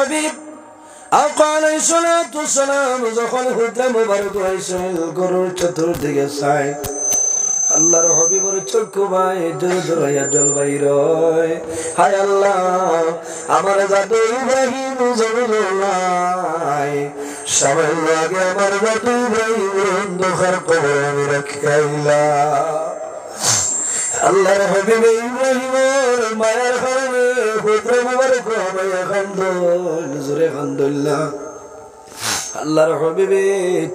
হাবিব আকা আলাইহিস সালাতু ওয়াসসালাম যখন হুজরা মুবারক হইছেন গরুর চতুর্দিকে চাই আল্লাহর হাবিবের চক্ষু ভাই জোর জোর হইয়া জল বাইর হয়। হায় আল্লাহ, আমার জাদু ইব্রাহিম জমিনুল্লাহ সামান্য আগে আমার জাদু ইব্রাহিম অন্ধকার কবরে আমি রাখাইলা। আল্লাহর হাবিব ইব্রাহিমের মায়ার কারণে হুজরা মুবারক হইয়া কান্দন, জোরে কান্দুল্লাহ। আল্লাহর হাবিবে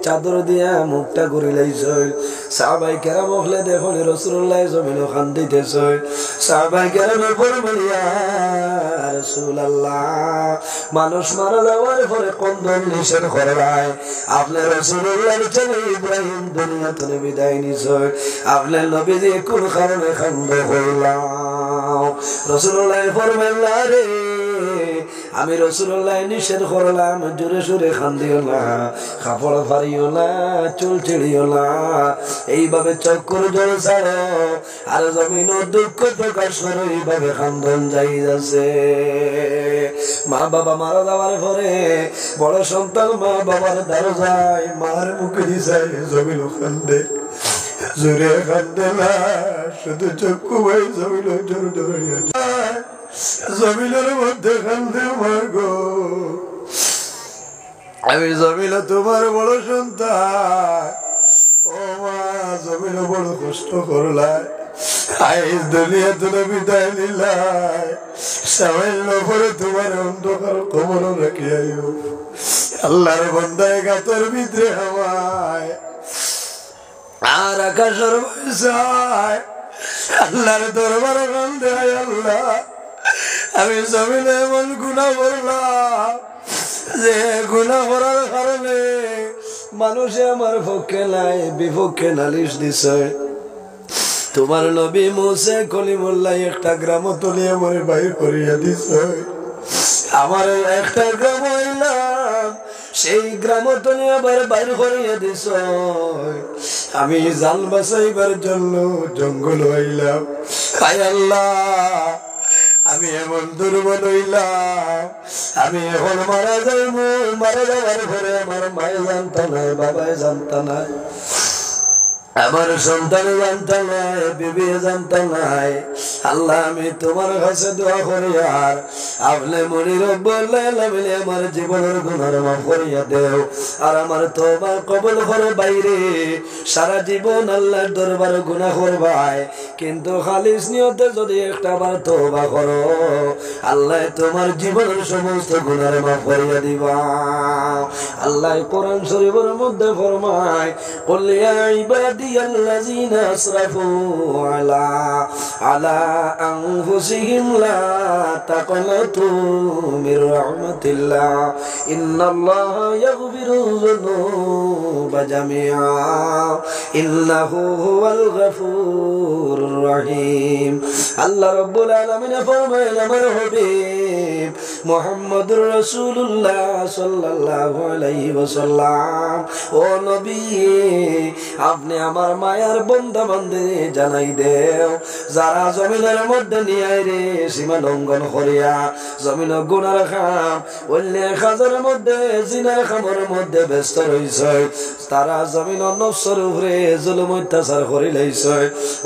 চাদর দিয়া মুখটা ঘুরিলাইছিল। সাহাবাই কেরাম হলে দেখুন রাসূলুল্লাহ জমিন কান্দিতেছে। সাহাবাই কেরামের বললেন ইয়া রাসূলুল্লাহ, মানুষ মারা যাওয়ার পরে কন্দন নিষেধ করায়, আপনি রাসূলুল্লাহর ছেলে ইব্রাহিম দুনিয়া থেকে বিদায় নিছে, আপনি নবীজি কোন কারণে কান্দ করলাম? রাসূলুল্লাহ ফরমাইলেন রে আমি রাসূলুল্লাহ নিষেধ করলাম, জোরে সোরে কান্দিও না, কাপড় ফাড়িও না, চুল ছিড়িও না, এইভাবে চক্কর জল ছাড়ো আর জমিন দুঃখ প্রকাশ করো, এইভাবে কান্দন যাই যাচ্ছে। মা বাবা মারা যাওয়ার পরে বড় সন্তান মা বাবার দ্বারা যায়, মার মুখে দিশায় জমিন কান্দে, জোরে কান্দে না, শুধু চক্ষু ভাই জমিন জোর জোর যায়, জমিনের মধ্যে কান্দে মার গো। আমি জমিন তোমার বড় সন্তান, ও মা জমিন বড় কষ্ট করলাই, আইস দুনিয়া তুলে বিদায় নিলাই, সামান্য পরে তোমার অন্ধকার কবর রাখি আইও। আল্লাহর বান্দায় গাতর ভিতরে হাওয়ায় আর আকাশের বৈশায় আল্লাহর দরবারে কান্দে, আল্লাহ আমি জমিনে এমন গুনাহ করলাম যে গুনাহ করার কারণে মানুষে আমার পক্ষে নাই, বিপক্ষে নালিশ দিছে। তোমার নবী মুসা কলিমুল্লাহ একটা গ্রাম তুলে আমার বাইর করিয়া দিছে, আমার একটা গ্রাম হইলাম, সেই গ্রাম তুলে আবার বাইর করিয়া দিছ। আমি জান বাঁচাইবার জন্য জঙ্গল হইলাম। হায় আল্লাহ, আমি এমন দুর্বল হইলাম, আমি এখন মারা যাইব, মারা যাওয়ার পরে আমার মায়ে জানতো না, বাবাই জানতো না, আমার সন্তান জানতো না, বিবি জানতো নাই। আল্লাহ আমি তোমার কাছে দোয়া করি আর আপনি মনি রব্বুল আলামিন আমার জীবনের গুনাহ মাফ করিয়া দেও আর আমার তওবা কবুল করো। বাইরে সারা জীবন আল্লাহর দরবারে গুনাহ করবাই, কিন্তু খালিস নিয়তে যদি একটা বার তওবা করো আল্লাহ তোমার জীবনের সমস্ত গুনাহ মাফ করিয়া দিবা। আল্লাহ কোরআন শরীফের মধ্যে ফরমায়, কুল ইয়া ইবাদিয়াল্লাযীনা আসরাফু আলা আনফুসিহিম লা তাকনাতু মির রাহমাতিল্লাহ ইন্নাল্লাহা ইয়াগফিরুয যুনুবা জামিআ ইন্নাহু হুয়াল গফুরুর রহিম। আল্লাহ রাব্বুল আলামিন ফরমায়, আমার হাবিব মুহাম্মদুর রাসূলুল্লাহ সাল্লাল্লাহু আলাইহি ওয়াসাল্লাম, ও নবী আপনি আমার মায়ার বান্দা বান্দে জানাই দেও, যারা জমিনের মধ্যে নিয়ে রে সীমা লঙ্ঘন করিয়া জমিন গুনার খাম অন্য খাজের মধ্যে জিনার খামের মধ্যে ব্যস্ত রইছে, তারা জমিন নফসের উপরে জুলুম অত্যাচার করি লাইছে।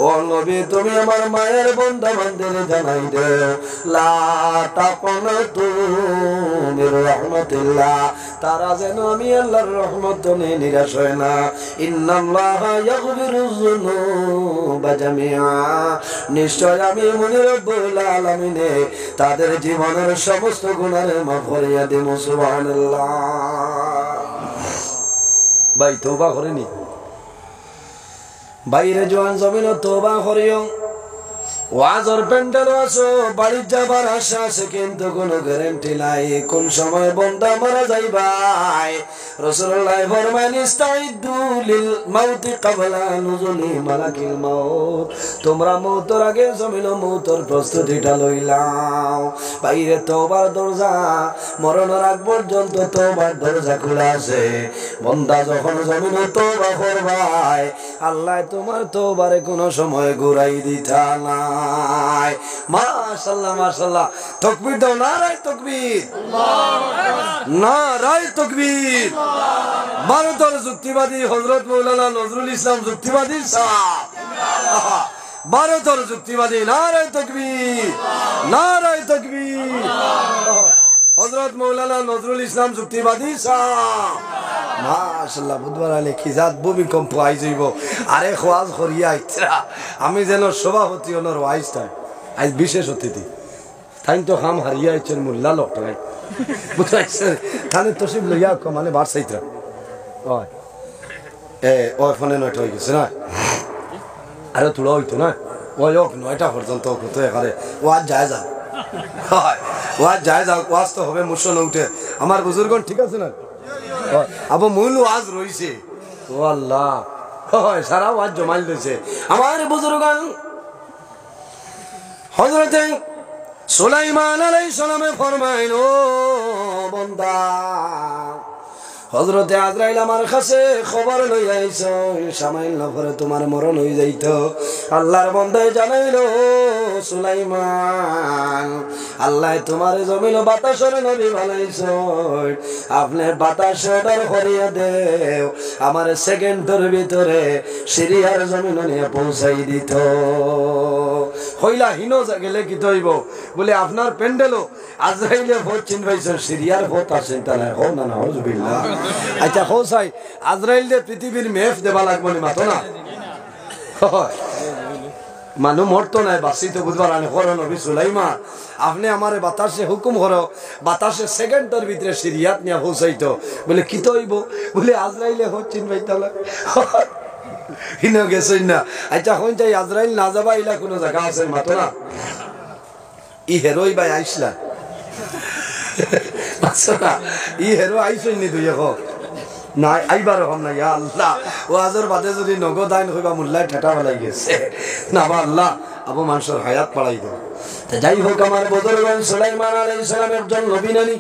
ও নবী তুমি আমার মায়ের বান্দা বান্দের জানাই দেও, লা তাকনাতু মির রাহমাতিল্লাহ, তারা যেন আমি আল্লাহর রহমত নিয়ে নিরাশ হয় না। ইন্নাল্লাহা ইয়াগফিরুয যুনুবা জামিআ, নিশ্চয় আমি মনি রব্বুল আলামিন তাদের জীবনের সমস্ত গুনাহ মাফ করিয়া দেব। সুবহানাল্লাহ। ভাই তওবা করেনি, বাইরে জওয়ান জমিন তওবা করিও, ওয়াজর প্যান্ডেল আছো, বাড়ি যাবার আশা আছে কিন্তু কোনো গ্যারান্টি নাই কোন সময় বন্দা মারা যাইবাই। রাসূলুল্লাহ ফরমান, ইস্তাইদু লিল মাউতি ক্বাবলা নুজুলি মালাকিল মাউত, তোমরা মওতের আগে জমিন মওতের প্রস্তুতিটা লইলাও। বাইরে তওবার দরজা মরণের আগ পর্যন্ত তওবার দরজা খোলা আছে, বন্দা যখন জমিন তওবা করবাই আল্লাহ তোমার তওবারে কোনো সময় ঘুরাই দিতা না। মাশাআল্লাহ মাশাআল্লাহ, তাকবীর দাও, নারায়ে তাকবীর, আল্লাহু নারায়ে তাকবীর। ভারতের যুক্তিবাদী হযরত মাওলানা নজরুল ইসলাম যুক্তিবাদী সাহেব, ভারতের যুক্তিবাদী নারায়ে তাকবীর, নারায়ে তাকবীর। হযরত মাওলানা নজরুল ইসলাম যুক্তিবাদী সাহেব মাশাআল্লাহ। বুধবার আলে কি জাত ভূমিকম্প আই যাইব। আরে খোয়াজ করিয়া ইতরা আমি যেন সভাপতি ওনার ওয়াইসটা আজ বিশেষ অতিথি তাই তো হাম হারিয়া আইছেন মোল্লা লোকটাই বুঝাইছে তাহলে তসিব লইয়া মানে বাড়ছাইতরা ওই ওই ফোনে 9টা হয়ে গেছে না আরে তোরা হইতো না ওই 9টা পর্যন্ত কত এখানে ওয়াজ যায় যা ওয়াজ যায় যাও ওয়াজ তো হবে মুসন উঠে আমার বুজুর্গন ঠিক আছে না আবু মূল ওয়াজ রইছে ও আল্লাহ হয় সারা ওয়াজ জমাইল দিয়েছে আমার বুজুর্গন। হযরত সুলাইমান আলাইহিস সালামে ফরমাইল ও বান্দা হযরতে আজরাইল আমার কাছে খবর লই আইছো সামাইল না পরে তোমার মরণ হই যাইতো। আল্লাহর বান্দায় জানাইলো সুলাইমান আল্লাহ তোমার জমিন বাতাসের নবী বানাইছো আপনি বাতাস অর্ডার করিয়া দেও আমার সেকেন্ডের ভিতরে সিরিয়ার জমিন নিয়ে পৌঁছাই দিত। হইলা হিনো গেলে কি হইব বলে আপনার প্যান্ডেলও আজরাইলে ভোট চিনবাইছেন সিরিয়ার ভোট আছেন তাহলে হো না না হুজুবিল্লাহ। আচ্ছা হো সাই আজরাইল দে পৃথিবীর মেফ দেবা লাগবো না মাতো না মানুষ মরতো নাই বাসিত বুধবার আনে করো নবী সুলাইমান আপনি আমারে বাতাসে হুকুম করো বাতাসে সেকেন্ডের ভিতরে সিরিয়াত নিয়ে পৌঁছাইতো বলে কি হইব বলে আজরাইলে ভোট চিনবাই তাহলে হিনো গেছেন না। আচ্ছা হন চাই আজরাইল না যাবা ইলা কোনো জায়গা আছে মাতো না ই হেরোই ভাই আইসলা ই হেরো আইসই নি তুই এখন না আইবার হম না ইয়া আল্লাহ ও আজর বাদে যদি নগদ আইন হইবা মোল্লায় ঠেটা বেলাই গেছে না বা আল্লাহ আবু মানুষের হায়াত পাড়াই দেব। যাই হোক আমার বুজুর্গন সুলাইমান আলাইহিস সালাম একজন নবী নানি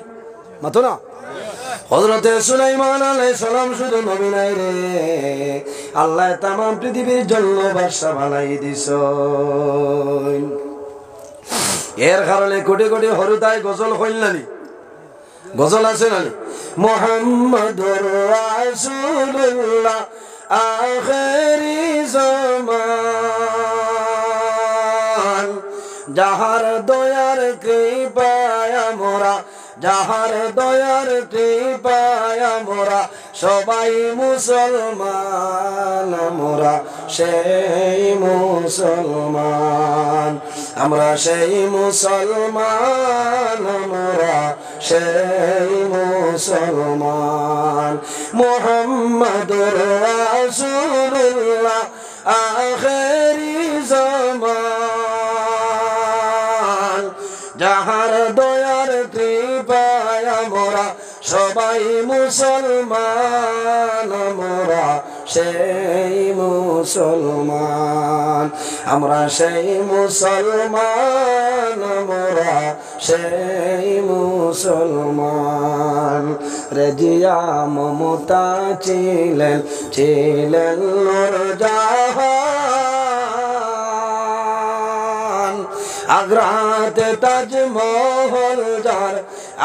মাতো না হযরতে সুলাইমান আলাইহিস সালাম শুধু নবী নাই রে আল্লাহ তাম পৃথিবীর জন্য বাদশা বানাই দিছ। এর কারণে কোটি কোটি হরুতায় গজল হইলানি গজল আছে নানি মুহাম্মাদুর রাসূলুল্লাহ আখিরি জামান যাহার দয়ার কৃপায় মোরা যাহার দয়ার কৃপায় মোরা সবাই মুসলমান মোরা সেই মুসলমান আমরা সেই মুসলমান মোরা সেই মুসলমান মুহাম্মাদুর রাসূলুল্লাহ আখিরি জামান যাহার দয়ার কৃপায় মোরা সবাই মুসলমান মোরা সেই মুসলমান আমরা সেই মুসলমান মোরা সেই মুসলমান। রেজিয়া মমতা ছিলেন ছিলেন নূরজাহান আগ্রাতে তাজমহল যার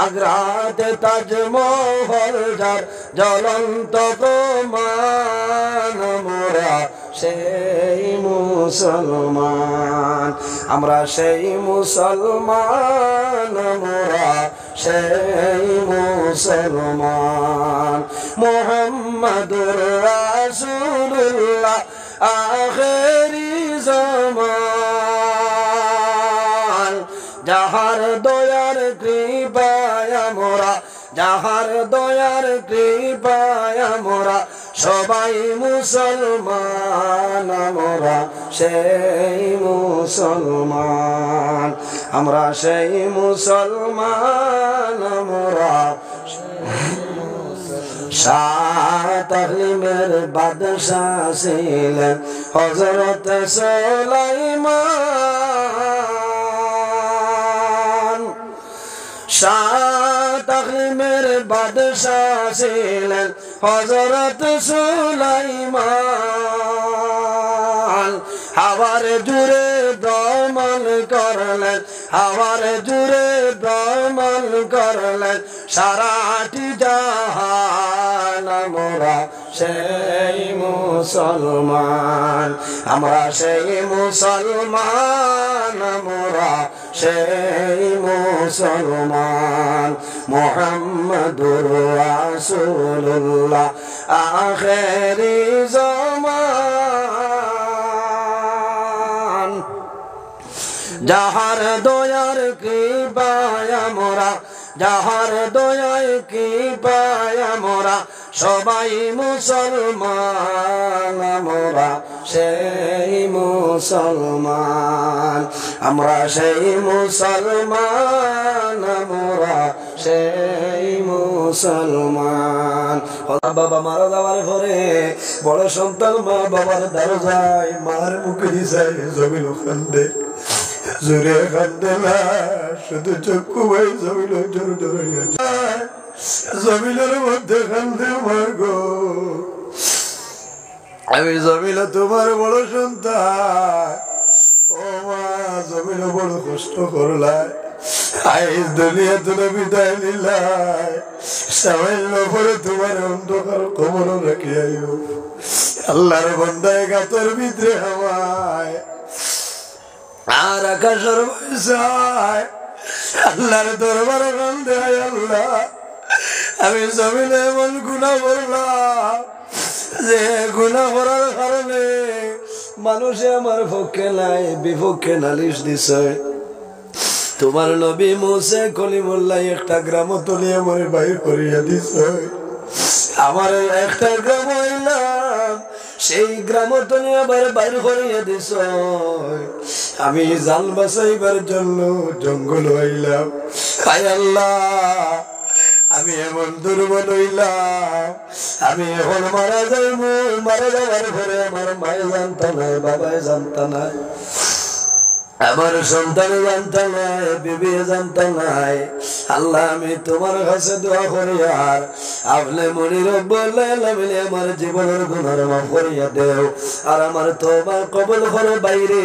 আগ্রাতে তাজমহল যার জ্বলন্ত প্রমাণ মোরা সেই মুসলমান আমরা সেই মুসলমান মোরা সেই মুসলমান মুহাম্মাদুর রাসূলুল্লাহ আখিরি জামান যাহার দয়ার কৃপায় মোরা যাহার দয়ার কৃপায় মোরা সবাই মুসলমান মোরা সেই মুসলমান আমরা সেই মুসলমান মোরা শাহ তাহলিমের বাদশাহ ছিলেন হযরত সুলাইমান শাহ তাহলিমের বাদশাহ ছিলেন হযরত সুলাইমান হাওয়ার জুড়ে দমন করলেন আবার জুড়ে ভ্রমণ করলেন সারাটি জাহান। আমরা সেই মুসলমান, আমরা সেই মুসলমান, আমরা সেই মুসলমান। মুহাম্মাদুর রাসূলুল্লাহ আখেরি জামান। যাহার দয়ার কৃপায় আমরা, যাহার দয়ার কৃপায় আমরা সবাই মুসলমান। আমরা সেই মুসলমান, আমরা সেই মুসলমান, আমরা সেই মুসলমান। বাবা মারা যাওয়ার পরে বড় সন্তান মা বাবার দ্বারা যায়, মার মুখে যায় জমিন কান্দে, জোরে কান্দে না, শুধু চক্ষু ভাই জমিন জোর জোর যায়, জমিনের মধ্যে কান্দে মার গো। আমি জমিল তোমার বড় সন্তান, ও মা জমিল বড় কষ্ট করলাই, আইস দুনিয়া তুলে বিদায় নিলাই, সামান্য পরে তোমার অন্ধকার কবর রাখিয়াইও। আল্লাহর বান্দায় গাতর ভিতরে হাওয়ায় আর আকাশের পয়সায় আল্লাহর দরবার কান্দে, আল্লাহ আমি জমিনে এমন গুনাহ করলাম যে গুনাহ করার কারণে মানুষে আমার পক্ষে নাই, বিপক্ষে নালিশ দিছে। তোমার নবী মুসা কলিমুল্লাহ একটা গ্রাম তুলে আমার বাইর করিয়া দিছে। আমার একটা গ্রাম হইলাম, সেই গ্রাম তুলে আবার বাইর করিয়া দিছ। আমি জান বাঁচাইবার জন্য জঙ্গল হইলাম। হায় আল্লাহ, আমি এমন দুর্বল হইলাম, আমি এখন মারা যাইব। মারা যাওয়ার পরে আমার মায়ে জানতা নাই, বাবাই জানতা নাই, আমার সন্তান জানতা নাই, বিবি জানতা নাই। আল্লাহ আমি তোমার কাছে দোয়া করি, আর আপনি মনি রব্বুল আলামিন আমার জীবনের গুনাহ মাফ করিয়া দেও, আর আমার তওবা কবুল করো। বাইরে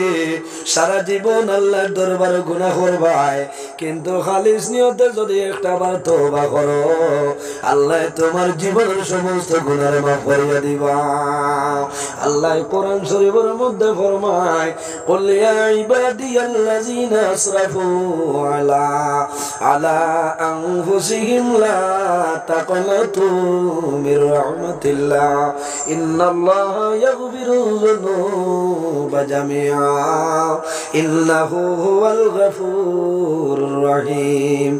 সারা জীবন আল্লাহর দরবারে গুনাহ করবাই, কিন্তু খালিস নিয়তে যদি একটা বার তওবা করো, আল্লাহ তোমার জীবনের সমস্ত গুনাহ মাফ করিয়া দিবা। আল্লাহ কোরআন শরীফের মধ্যে ফরমায়, কুল ইয়া ইবাদিয়াল্লাযীনা আসরাফু আলা আনফুসিহিম লা তাকনাতু মির রাহমাতিল্লাহ ইন্নাল্লাহা ইয়াগফিরুয যুনুবা জামিআ ইন্নাহু হুয়াল গফুরুর রহিম।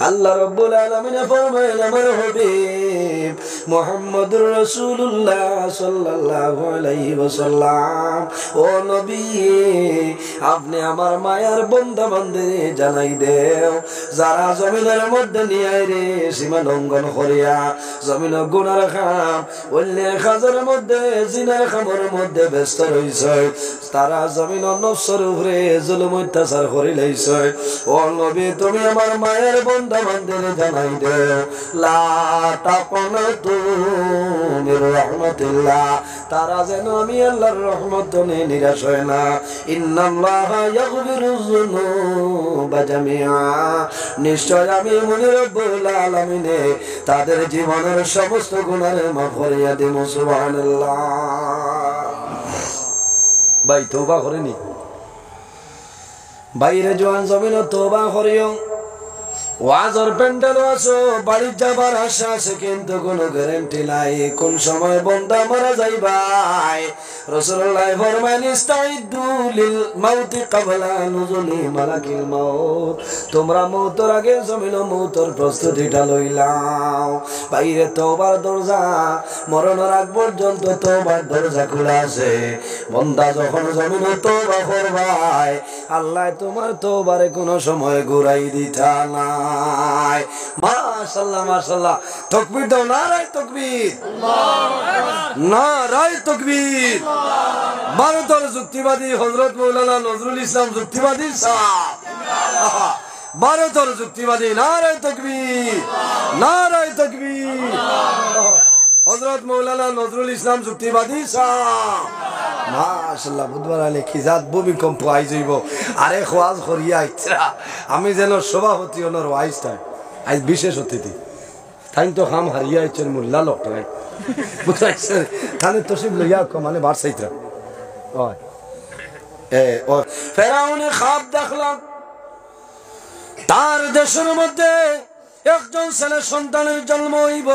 আল্লাহ রাব্বুল আলামিন ফরমায়, আমার হাবিব মুহাম্মদুর রাসূলুল্লাহ সাল্লাল্লাহু আলাইহি ওয়াসাল্লাম, ও নবী আপনি আমার মায়ার বান্দা বান্দিরে জানাই দেও, যারা জমিনের মধ্যে নিয়ে রে সীমা লঙ্ঘন করিয়া জমিন গুনার খাম অন্য কাজের মধ্যে জিনার খামের মধ্যে ব্যস্ত রইছে, তারা জমিন নফসের উপরে জুলুম অত্যাচার করি লাইছে। ও নবী তুমি আমার মায়ের বান্দা বান্দিরে জানাই দেও, লা তাকনাতু মির রাহমাতিল্লাহ, তারা যেন আমি আল্লাহর রহমত নিয়ে নিরাশ হয় না। ইন্নাল্লাহা ইয়াগফিরুয যুনুবা জামিআ, নিশ্চয় আমি মনি রব্বুল আলামিন তাদের জীবনের সমস্ত গুনাহ মাফ করিয়া দেব। সুবহানাল্লাহ। ভাই তওবা করেনি, বাইরে জওয়ান জমিন তওবা করিও। ওয়াজর প্যান্ডেল আছো, বাড়ি যাবার আশা আছে, কিন্তু কোনো গ্যারান্টি নাই কোন সময় বন্দা মারা যাইবাই। রাসূলুল্লাহ ফরমান, ইস্তাইদু লিল মাউতি ক্বাবলা নুজুলি মালাকিল মাউত, তোমরা মওতের আগে জমিন মওতের প্রস্তুতিটা লইলাও। বাইরে তওবার দরজা, মরণের আগ পর্যন্ত তওবার দরজা খোলা আছে। বন্দা যখন জমিন তওবা করবাই, আল্লাহ তোমার তওবারে কোনো সময় ঘুরাই দিতা না। মাশাআল্লাহ মাশাআল্লাহ, তাকবীর দাও, নারায়ে তাকবীর, নারায়ে তাকবীর। ভারতের যুক্তিবাদী হযরত মাওলানা নজরুল ইসলাম যুক্তিবাদী সাহেব, ভারতের যুক্তিবাদী, নারায়ে তাকবীর, নারায়ে তাকবীর। হযরত মাওলানা নজরুল ইসলাম যুক্তিবাদী সাহেব মাশাআল্লাহ বুধবার আলে কি জাত ভূমিকম্প আই যাইব আরে খোয়াজ করিয়া আইতরা আমি যেন সভাপতি ওনার ওয়াইসটা আজ বিশেষ অতিথি তাই তো খাম হারিয়া আইছেন মোল্লা লোকটাই বুঝাইছে তাহলে তসিব লইয়া মানে বাড়ছাইতরা ওই ও ফেরাউনে খাব দেখলাম তার দেশের মধ্যে একজন ছেলে সন্তানের জন্ম হইব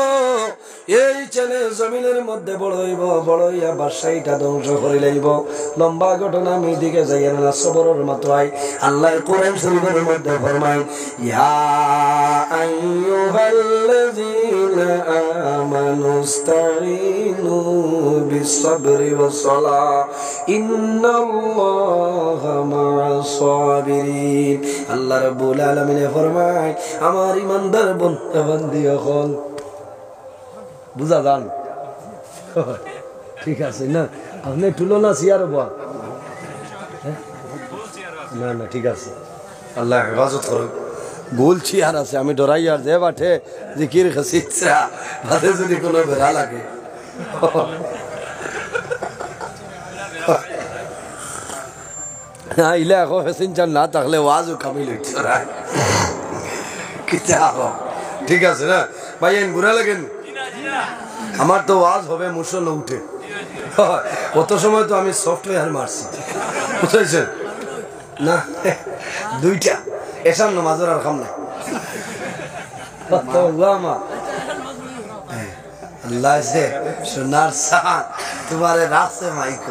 এই ছেলে জমিনের মধ্যে বড় হইব বড় হইয়া বাদশাহীটা ধ্বংস করে লইব লম্বা ঘটনা আমি দিকে যাই না সবরের মাত্রায় আল্লাহ কোরআন শরীফের মধ্যে ফরমায় ইয়া আইয়ুহাল্লাযীনা আমানুস্তাঈনু বিস-সাবরি ওয়াস-সালাহ ইন্নাল্লাহা মা'আস সাবিরিন আল্লাহ রাব্বুল আলামিন ফরমায় আমার ইমানদার বন্ধু এখন বুঝা যান ঠিক আছে না আপনি তুলনা চেয়ার বা না না ঠিক আছে আল্লাহ হেফাজত করুক গোল চেয়ার আছে আমি ডরাই আর যে বাঠে জিকির খাসিচ্ছা ভাতে যদি কোনো বেড়া লাগে হ্যাঁ ইলে এখন ফেসিন চান না থাকলে ওয়াজও কামিল হইতে ঠিক আছে না ভাই ঘুরা লাগেন আমার তো ওয়াজ হবে মুসল উঠে কত সময় তো আমি সফটওয়্যার মারছি বুঝেছেন না দুইটা এসার নমাজের আর খাম নাই আল্লাহ সে সোনার সান তোমারে রাখছে মাইক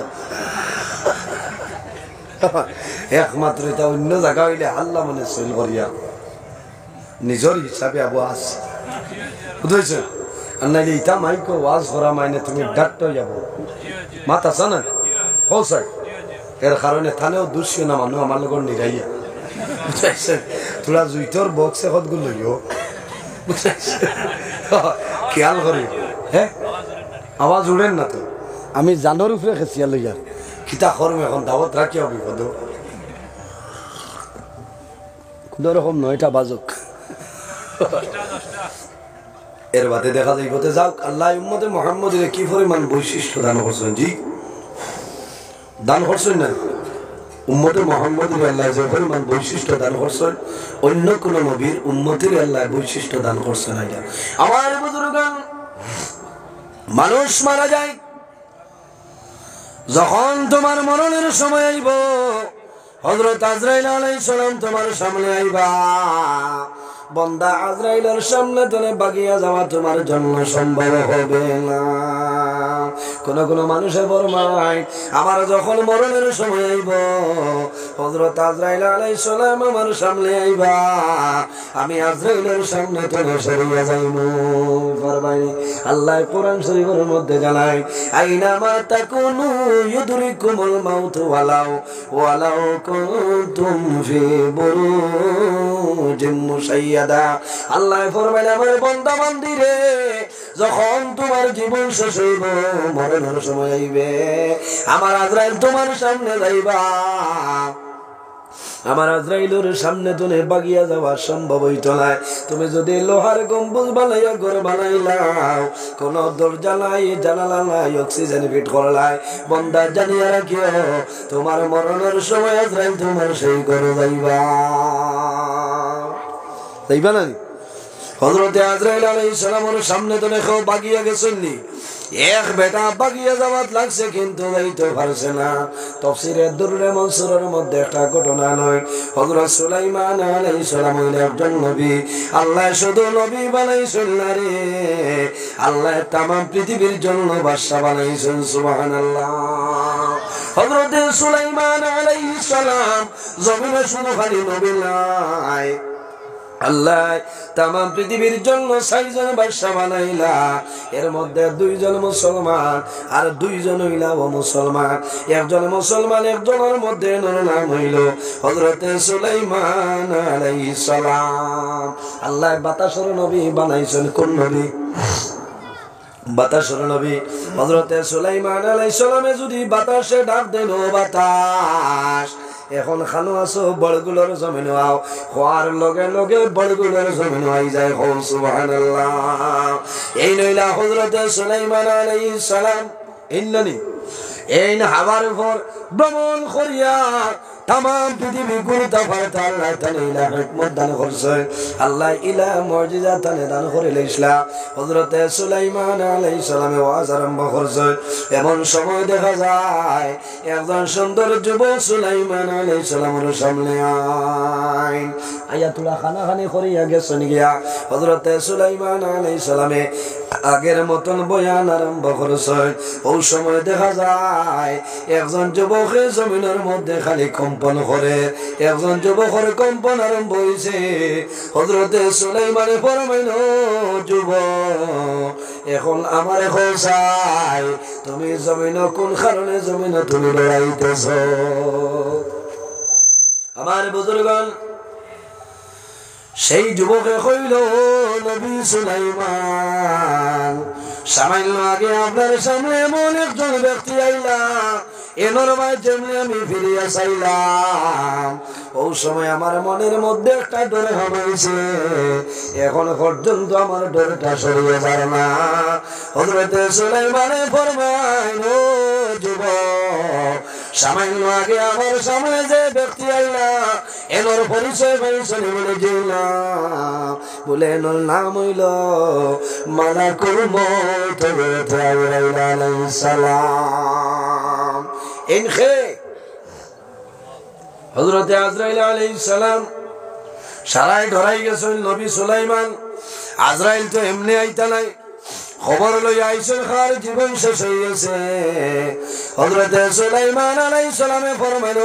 একমাত্র এটা অন্য জায়গা হইলে আল্লাহ মনে সইল করিয়া নিজের হিসাবে আবু আছে বুঝেছেন আর নাইলে ইটা মাইকো ওয়াজ করা মাইনে তুমি ডাক্ত যাব মাত আছে না হো স্যার এর কারণে থানেও দুষ্য না মানুষ আমার লগর নিরাইয়া বুঝাইছেন তোরা জুইতর বক্সে কতগুলো লইও বুঝাইছেন খেয়াল করি হ্যাঁ আওয়াজ উড়েন না তো আমি জানোর উপরে খেসিয়া লইয়া কিতা করম এখন দাওয়াত রাখিয়া বিপদ কোনো রকম নয়টা বাজক এর বাদে দেখা যায় বলতে যাও আল্লাহ উম্মতে মুহাম্মদের কি পরিমাণ বৈশিষ্ট্য দান করছেন জি দান করছেন না উম্মতে মুহাম্মদের আল্লাহ যে পরিমাণ বৈশিষ্ট্য দান করছেন অন্য কোন নবীর উম্মতের আল্লাহ বৈশিষ্ট্য দান করছেন না আমার বুজুর্গান মানুষ মারা যায় যখন তোমার মরণের সময় আইব হযরত আজরাইল আলাইহিস সালাম তোমার সামনে আইবা বন্দা আজরাইলের সামনে তোলে বাগিয়া যাওয়া তোমার জন্য সম্ভব হবে না কোন কোন মানুষের ফরমায় আমার যখন মরণের সময় আইব হযরত আজরাইল আলাইহিস সালাম আমার সামনে আইবা আমি আজরাইলের সামনে তোলে সরিয়া যাইবো ফরমায় আল্লাহ কোরআন শরীফের মধ্যে জানায় আইনা মা তাকুনু ইউদরিকুমুল মাউত ওয়ালাউ কুনতুম ফি বুরুজিন মুশাইয়াদা আল্লাহ ফরমায় আমার বান্দা বান্দিরে যখন তোমার জীবন শেষ হইব মরণের সময় আইবে আমার আজরাইল তোমার সামনে যাইবা আমার আজরাইলের সামনে তুলে বাগিয়া যাওয়া সম্ভব হইতো না তুমি যদি লোহার গম্বুজ বানাইয়া ঘর বানাইলাও কোন দরজা নাই জানালা নাই অক্সিজেন ফিট করলাই বন্দা জানিয়া রাখিও তোমার মরণের সময় আজরাইল তোমার সেই ঘরে যাইবা না হযরতে আজরাইল আলাইহিস সালামের সামনে তো দেখো বাগিয়া গেছেননি এক বেটা বাগিয়া যাওয়াত লাগছে কিন্তু যাইতে পারছে না তাফসীরে দুররে মনসুরের মধ্যে একটা ঘটনা নয় হযরত সুলাইমান আলাইহিস সালাম একজন নবী আল্লাহ শুধু নবী বানাইছেন না রে আল্লাহ তাম পৃথিবীর জন্য বাদশা বানাইছেন সুবহানাল্লাহ হযরত সুলাইমান আলাইহিস সালাম জমিনে শুধু খালি নবী নাই আল্লাহ তাম পৃথিবীর জন্য 6 জন বাদশা বানাইলা এর মধ্যে 2 জন মুসলমান আর 2 জন হইলা মুসলমান একজন মুসলমান একজনের মধ্যে নাম হইল হযরত সুলাইমান আলাইহিস সালাম আল্লাহ বাতাসের নবী বানাইছেন কোন নবী বাতাসের নবী হযরত সুলাইমান আলাইহিস সালামে যদি বাতাসে ডাক দেন বাতাস এখন খানো আছো বড়গুলোর জমিন আও হওয়ার লগে লগে বড়গুলোর জমিন আই যায় হো সুবহানাল্লাহ এই নইলা হযরত সুলাইমান আলাইহিস সালাম ইন্নানি এই না হাওয়ার উপর ভ্রমণ করিয়া তাম পৃথিবী ঘুরতে পারতা আল্লাহ তাআলা ইলা হিকমত দান করছে আল্লাহ ইলা মুজিজা দান করে লইছলা হযরত সুলাইমান আলাইহিস সালামে ওয়াজ আরম্ভ করছে এমন সময় দেখা যায় একজন সুন্দর যুবক সুলাইমান আলাইহিস সালামের সামনে আয়াতুল্লাহ খানাখানি করিয়া গেছেন গিয়া হযরত সুলাইমান আলাইহিস সালামে আগের মতন বয়ান আরম্ভ করছে ওই সময় দেখা যায় একজন যুবকের জমিনের মধ্যে খালি কম্পন করে একজন যুবকের কম্পন আরম্ভ হয়েছে হযরত সুলাইমানে ফরমাইল যুবক এখন আমার এখন চাই তুমি জমিন কোন কারণে জমিন তুমি লড়াইতেছ আমার বুজুর্গণ সেই যুবকে কইল নবী সুলাইমান সামান্য আগে আপনার সামনে এমন একজন ব্যক্তি আইলা এনর মাধ্যমে আমি ফিরিয়া চাইলাম ওই সময় আমার মনের মধ্যে একটা ডর হয়েছে এখন পর্যন্ত আমার ডরটা সরিয়ে যায় না হযরত সুলাইমানে ফরমাইল যুবক সামান্য আগে আমার সামনে যে ব্যক্তি আইলা এনর পরিচয় পাইছেন বলে দিলাম বলে এনর নাম হইল মালাকুল মউত আলাইহিস সালাম ইনখে হযরত আজরাইল আলাইহিস সালাম সারাই ধরাই গেছেন নবী সুলাইমান আজরাইল তো এমনি আইতা নাই খবর লই আইছেন খার জীবন শেষ হয়ে গেছে হযরত সুলাইমান আলাইহিস সালামে ফরমাইল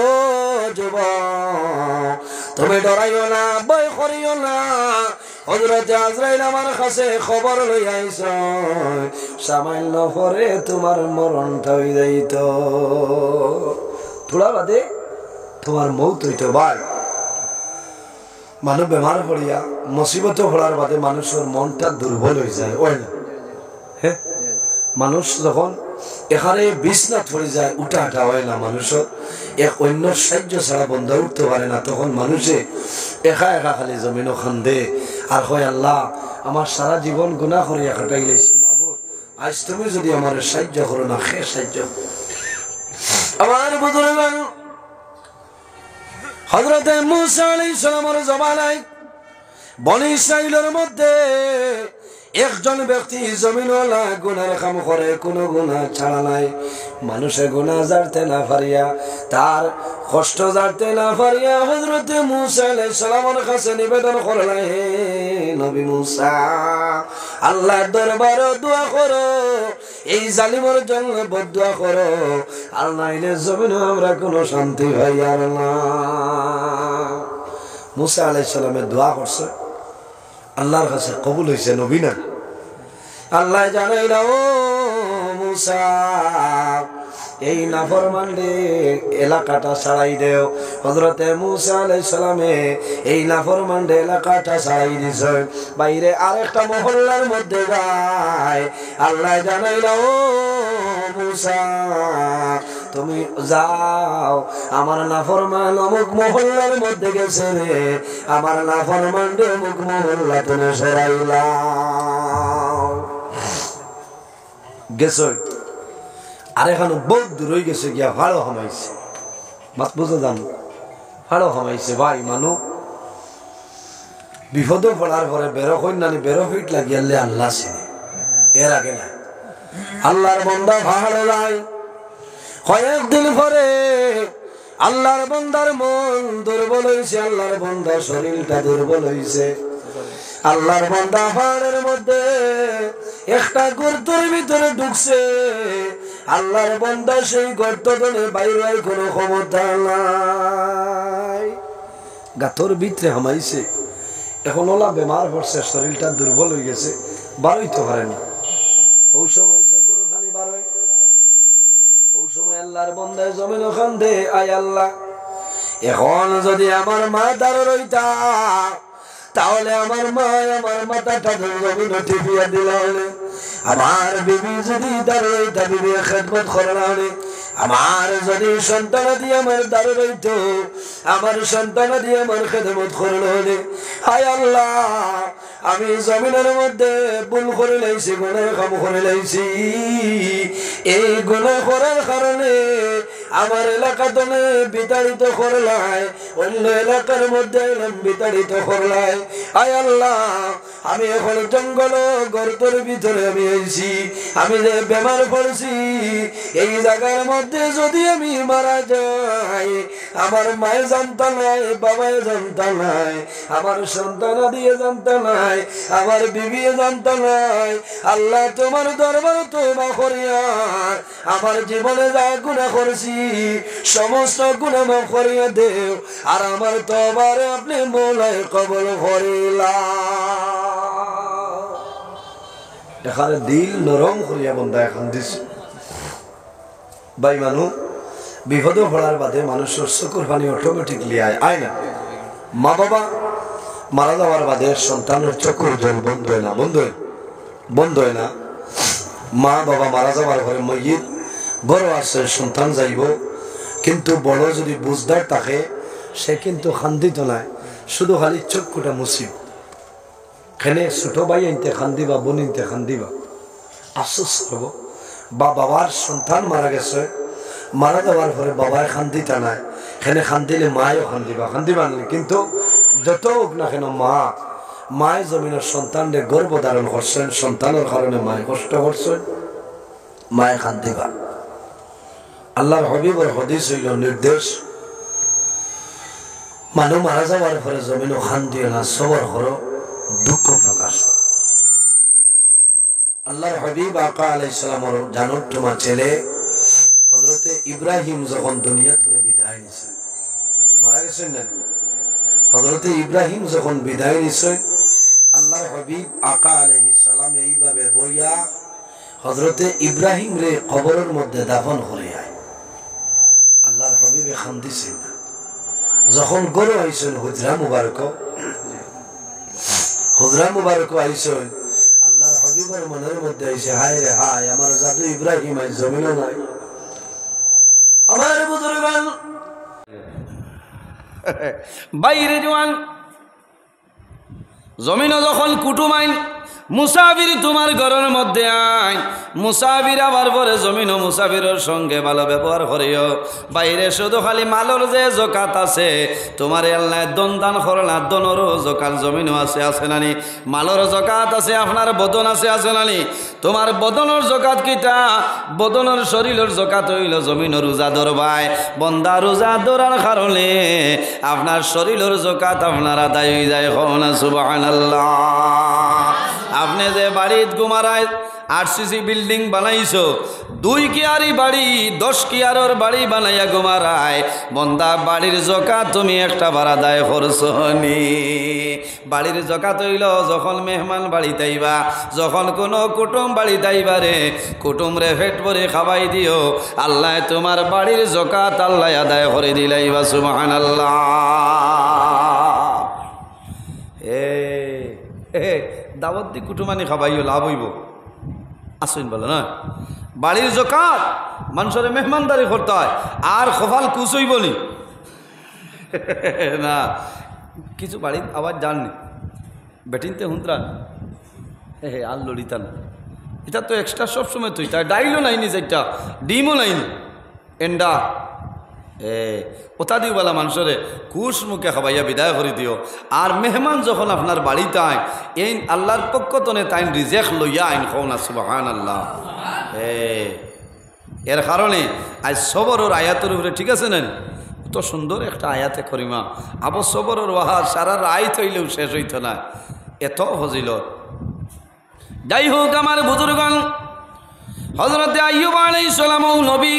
যুবক তুমি ডরাইও না ভয় করিও না হযরত আজরাইল আমার কাছে খবর লই আইছে সামান্য পরে তোমার মরণটা হই যাইত থোড়া বাদে তোমার মৌত হইতো ভাই মানুষ বেমার পড়িয়া মুসিবত পড়ার বাদে মানুষের মনটা দুর্বল হয়ে যায় ওই না হ্যাঁ মানুষ যখন এখানে বিছনাত পড়ে যায় উঠা হাঁটা হয় না মানুষের এক অন্য সাহায্য ছাড়া বন্ধ উঠতে পারে না তখন মানুষে একা একা খালি জমিন খান্দে আর হয় আল্লাহ আমার সারা জীবন গুনাহ করিয়া কাটাইলেছি মাবুদ আজ তুমি যদি আমার সাহায্য করো না খে সাহায্য আমার বুজুর্গগণ হযরত মূসা আলাইহিস সালামের জমানায় বনি ইসরাইলের মধ্যে একজন ব্যক্তি জমিনওয়ালা গুনার কাম করে কোনো গুনাহ ছাড়া নাই মানুষে গুনাহ জানতে না পারিয়া তার কষ্ট জানতে না পারিয়া হযরত মূসা আলাইহিস সালামের কাছে নিবেদন করলেন হে নবী মূসা আল্লাহর দরবারে দোয়া করো এই জালিমের জন্য বদদুয়া করো আর নাইলে জমিনে আমরা কোনো শান্তি পাই আর না মূসা আলাইহিস সালামের দোয়া করছে আল্লাহর কাছে কবুল হয়েছে নবী না আল্লাহ জানাইলা ও মূসা এই নাফরমানরে এলাকাটা ছাড়াই দেও হযরত মূসা আলাইহিস সালামে এই নাফরমানরে এলাকাটা ছাড়াই দিছে বাইরে আরেকটা মহল্লার মধ্যে যায় আল্লাহ জানাইলা ও মূসা তুমি যাও আমার নাফরমান অমুক মহল্লার মধ্যে গেছে রে আমার নাফরমান রে অমুক মহল্লা তুমি সরাইলা গেছে আর এখানে বহুত দূর হয়ে গেছে গিয়া ভালো হামাইছে মাত বুঝে যান ভালো হামাইছে ভাই মানুষ বিপদ পড়ার পরে বেরো কন্যানি বেরো ফিট লাগিয়ালে আল্লাহ চিনি এর আগে না আল্লাহর বন্দা ভালো যায় কয়েকদিন পরে আল্লাহর বন্দার মন দুর্বল হয়েছে আল্লাহর বন্দার শরীরটা দুর্বল হয়েছে আল্লাহর বন্দা পাহাড়ের মধ্যে একটা গর্তের ভিতরে ঢুকছে আল্লাহর বন্দা সেই গর্ত থেকে বাইরে কোনো ক্ষমতা নাই গাতর ভিতরে হামাইছে এখন ওলা বেমার পড়ছে শরীরটা দুর্বল হয়ে গেছে বারোইতে পারেনি ওই সময় চকুর পানি বারোয় ওই সময় আল্লাহর বন্দায় জমিন ওখান দে আয় আল্লাহ এখন যদি আমার মা দাঁড়ো রইতা তাহলে আমার মা আমার মাথাটা জমিন টিপিয়া দিল হলে আমার বিবি যদি দাঁড়ো রইতা বিবি খেদমত করে না হলে আমার যদি সন্তান দিয়ে আমার দ্বারে রইত, আমার সন্তান দিয়ে আমার খেদমত করল, হায় আল্লাহ আমি জমিনের মধ্যে ভুল করে লাইছি, গুনাহ কাম করে লাইছি। এই গুনাহ করার কারণে আমার এলাকাতে বিতাড়িত করলাই, অন্য এলাকার মধ্যে বিতাড়িত করলাই। হায় আল্লাহ আমি এখন জঙ্গল গর্তের ভিতরে আমি আইছি, আমি যে বেমার পড়ছি, এই জায়গার মধ্যে যদি আমি মারা যাই, আমার মায়ে জানতা নাই, বাবায় জানতা নাই, আমার সন্তান দিয়ে জানতা নাই, আমার বিবি জানতা নাই। আল্লাহ তোমার দরবার তওবা করিয়া আমার জীবনে যা গুনাহ করছি সমস্ত গুনাহ মাফ করিয়া দেও, আর আমার তওবারে আপনি মওলাই কবুল করিলা। এখানে দিল নরম করিয়া বন্ধা এখন দিছে। ভাই মানুষ বিপদ পড়ার বাদে মানুষের চকুর পানি অটোমেটিকলি আয় না। মা বাবা মারা যাওয়ার বাদে সন্তানের চকুর জল বন্ধ হয় না, বন্ধ হয় না। মা বাবা মারা যাওয়ার পরে মইয়িত বড় আছে সন্তান যাইব, কিন্তু বড় যদি বুঝদার থাকে সে কিন্তু খান্দিত নাই, শুধু খালি চক্ষুটা মুছিব। এখানে ছোট ভাই আনতে খান্দিবা, বোন আনতে খান্দিবা, আফসোস করবো। বা বাবার সন্তান মারা গেছে, মারা যাওয়ার পরে বাবায় খান্দিতা নাই, এখানে খান্দিলে মায়ও খান্দিবা না। কিন্তু যত হোক না কেন মায় জমিনের সন্তানরে গর্ভ ধারণ করছেন, সন্তানের কারণে মায় কষ্ট করছেন, মায় খান্দিবা। আল্লাহর হাবিবের হাদিস হইল নির্দেশ, মানুষ মারা যাওয়ার পরে জমিনও খান্দিও না, সবর করো, দুঃখ প্রকাশ করো। আল্লাহর হাবিব আকা আলাইহিস সালামের জানো তোমার ছেলে হযরতে ইব্রাহিম যখন দুনিয়া থেকে বিদায় নিছে, মারা গেছেন না, হযরতে ইব্রাহিম যখন বিদায় নিছে, আল্লাহর হাবিব আকা আলাইহিস সালাম এইভাবে বইয়া হযরতে ইব্রাহিম রে কবরের মধ্যে দাফন করে আয়। আল্লাহর হাবিবে খান্দিছেন না। যখন গরু আইছেন হুজরা মুবারক আইছেন, আল্লাহর হাবিবের মনের মধ্যে আইছে হায় রে হায়, আমার জাদু ইব্রাহিম আজ জমিনও নাই। আমার বুজুর্গান বাইরে জওয়ান জমিনও যখন কুটুম আইন, মুসাফির তোমার ঘরের মধ্যে আইন, মুসাফির আবার পরে জমিন ও মুসাফিরের সঙ্গে ভালো ব্যবহার করিও। বাইরে শুধু খালি মালর যে জকাত আছে, তোমার আল্লাহ দন দান করলা, দনেরও জকাত জমিনও আছে নানি, মালর জকাত আছে, আপনার বদন আছে নানি। তোমার বদনের জকাত কিটা? বদনের শরীরের জকাত হইল জমিন রোজা ধরবাই, বন্দা রোজা ধরার কারণে আপনার শরীরের জকাত আপনার আদায় হয়ে যায়। না সুবহানাল্লাহ। আপনি যে বাড়িত গুমারায় আরসিসি বিল্ডিং বানাইছো, 2 কিয়ারি বাড়ি 10 কিয়ারের বাড়ি বানাইয়া গুমারায়, বন্দা বাড়ির জকাত তুমি একটা ভাড়া দায় করছো নি। বাড়ির জকাত হইল যখন মেহমান বাড়িতে আইবা, যখন কোনো কুটুম বাড়িতে আইবা রে, কুটুম রে পেট ভরে খাওয়াই দিও, আল্লাহ তোমার বাড়ির জকাত আল্লাহ আদায় করে দিলাইবা। সুবহানাল্লাহ। দাওয়াত দি কুটুমানি খাবাইও লাভ হইব, আসুন বলো না। বাড়ির জকাত মানুষের মেহমানদারি করতে হয়, আর খোফাল কুচ হইব নি না। কিছু বাড়ির আবার জাননি বেটিনতে হুঁতরা আর লড়িতা না, এটা তো এক্সট্রা সবসময় তুই তাই ডাইলও নাইনি, যেটা ডিমও নাইনি, এন্ডা ওটা দিওবেলা মানুষরে কুশ মুখে খাবাইয়া বিদায় করে দিও। আর মেহমান যখন আপনার বাড়িতে আইন, এই আল্লাহর পক্ষ তনে তাইন রিজেক লইয়া আইন খাও না। সুবহানাল্লাহ। এর কারণে আজ সবরের আয়াতের উপরে, ঠিক আছে না, তো সুন্দর একটা আয়াতে করিমা আবো সবরের ওয়াহা সারা রায় হইলেও শেষ হইত না, এত ফজিলত। যাই হোক আমার বুজুর্গণ, হযরতে আইয়ুব আলাইহিস সালাম নবী,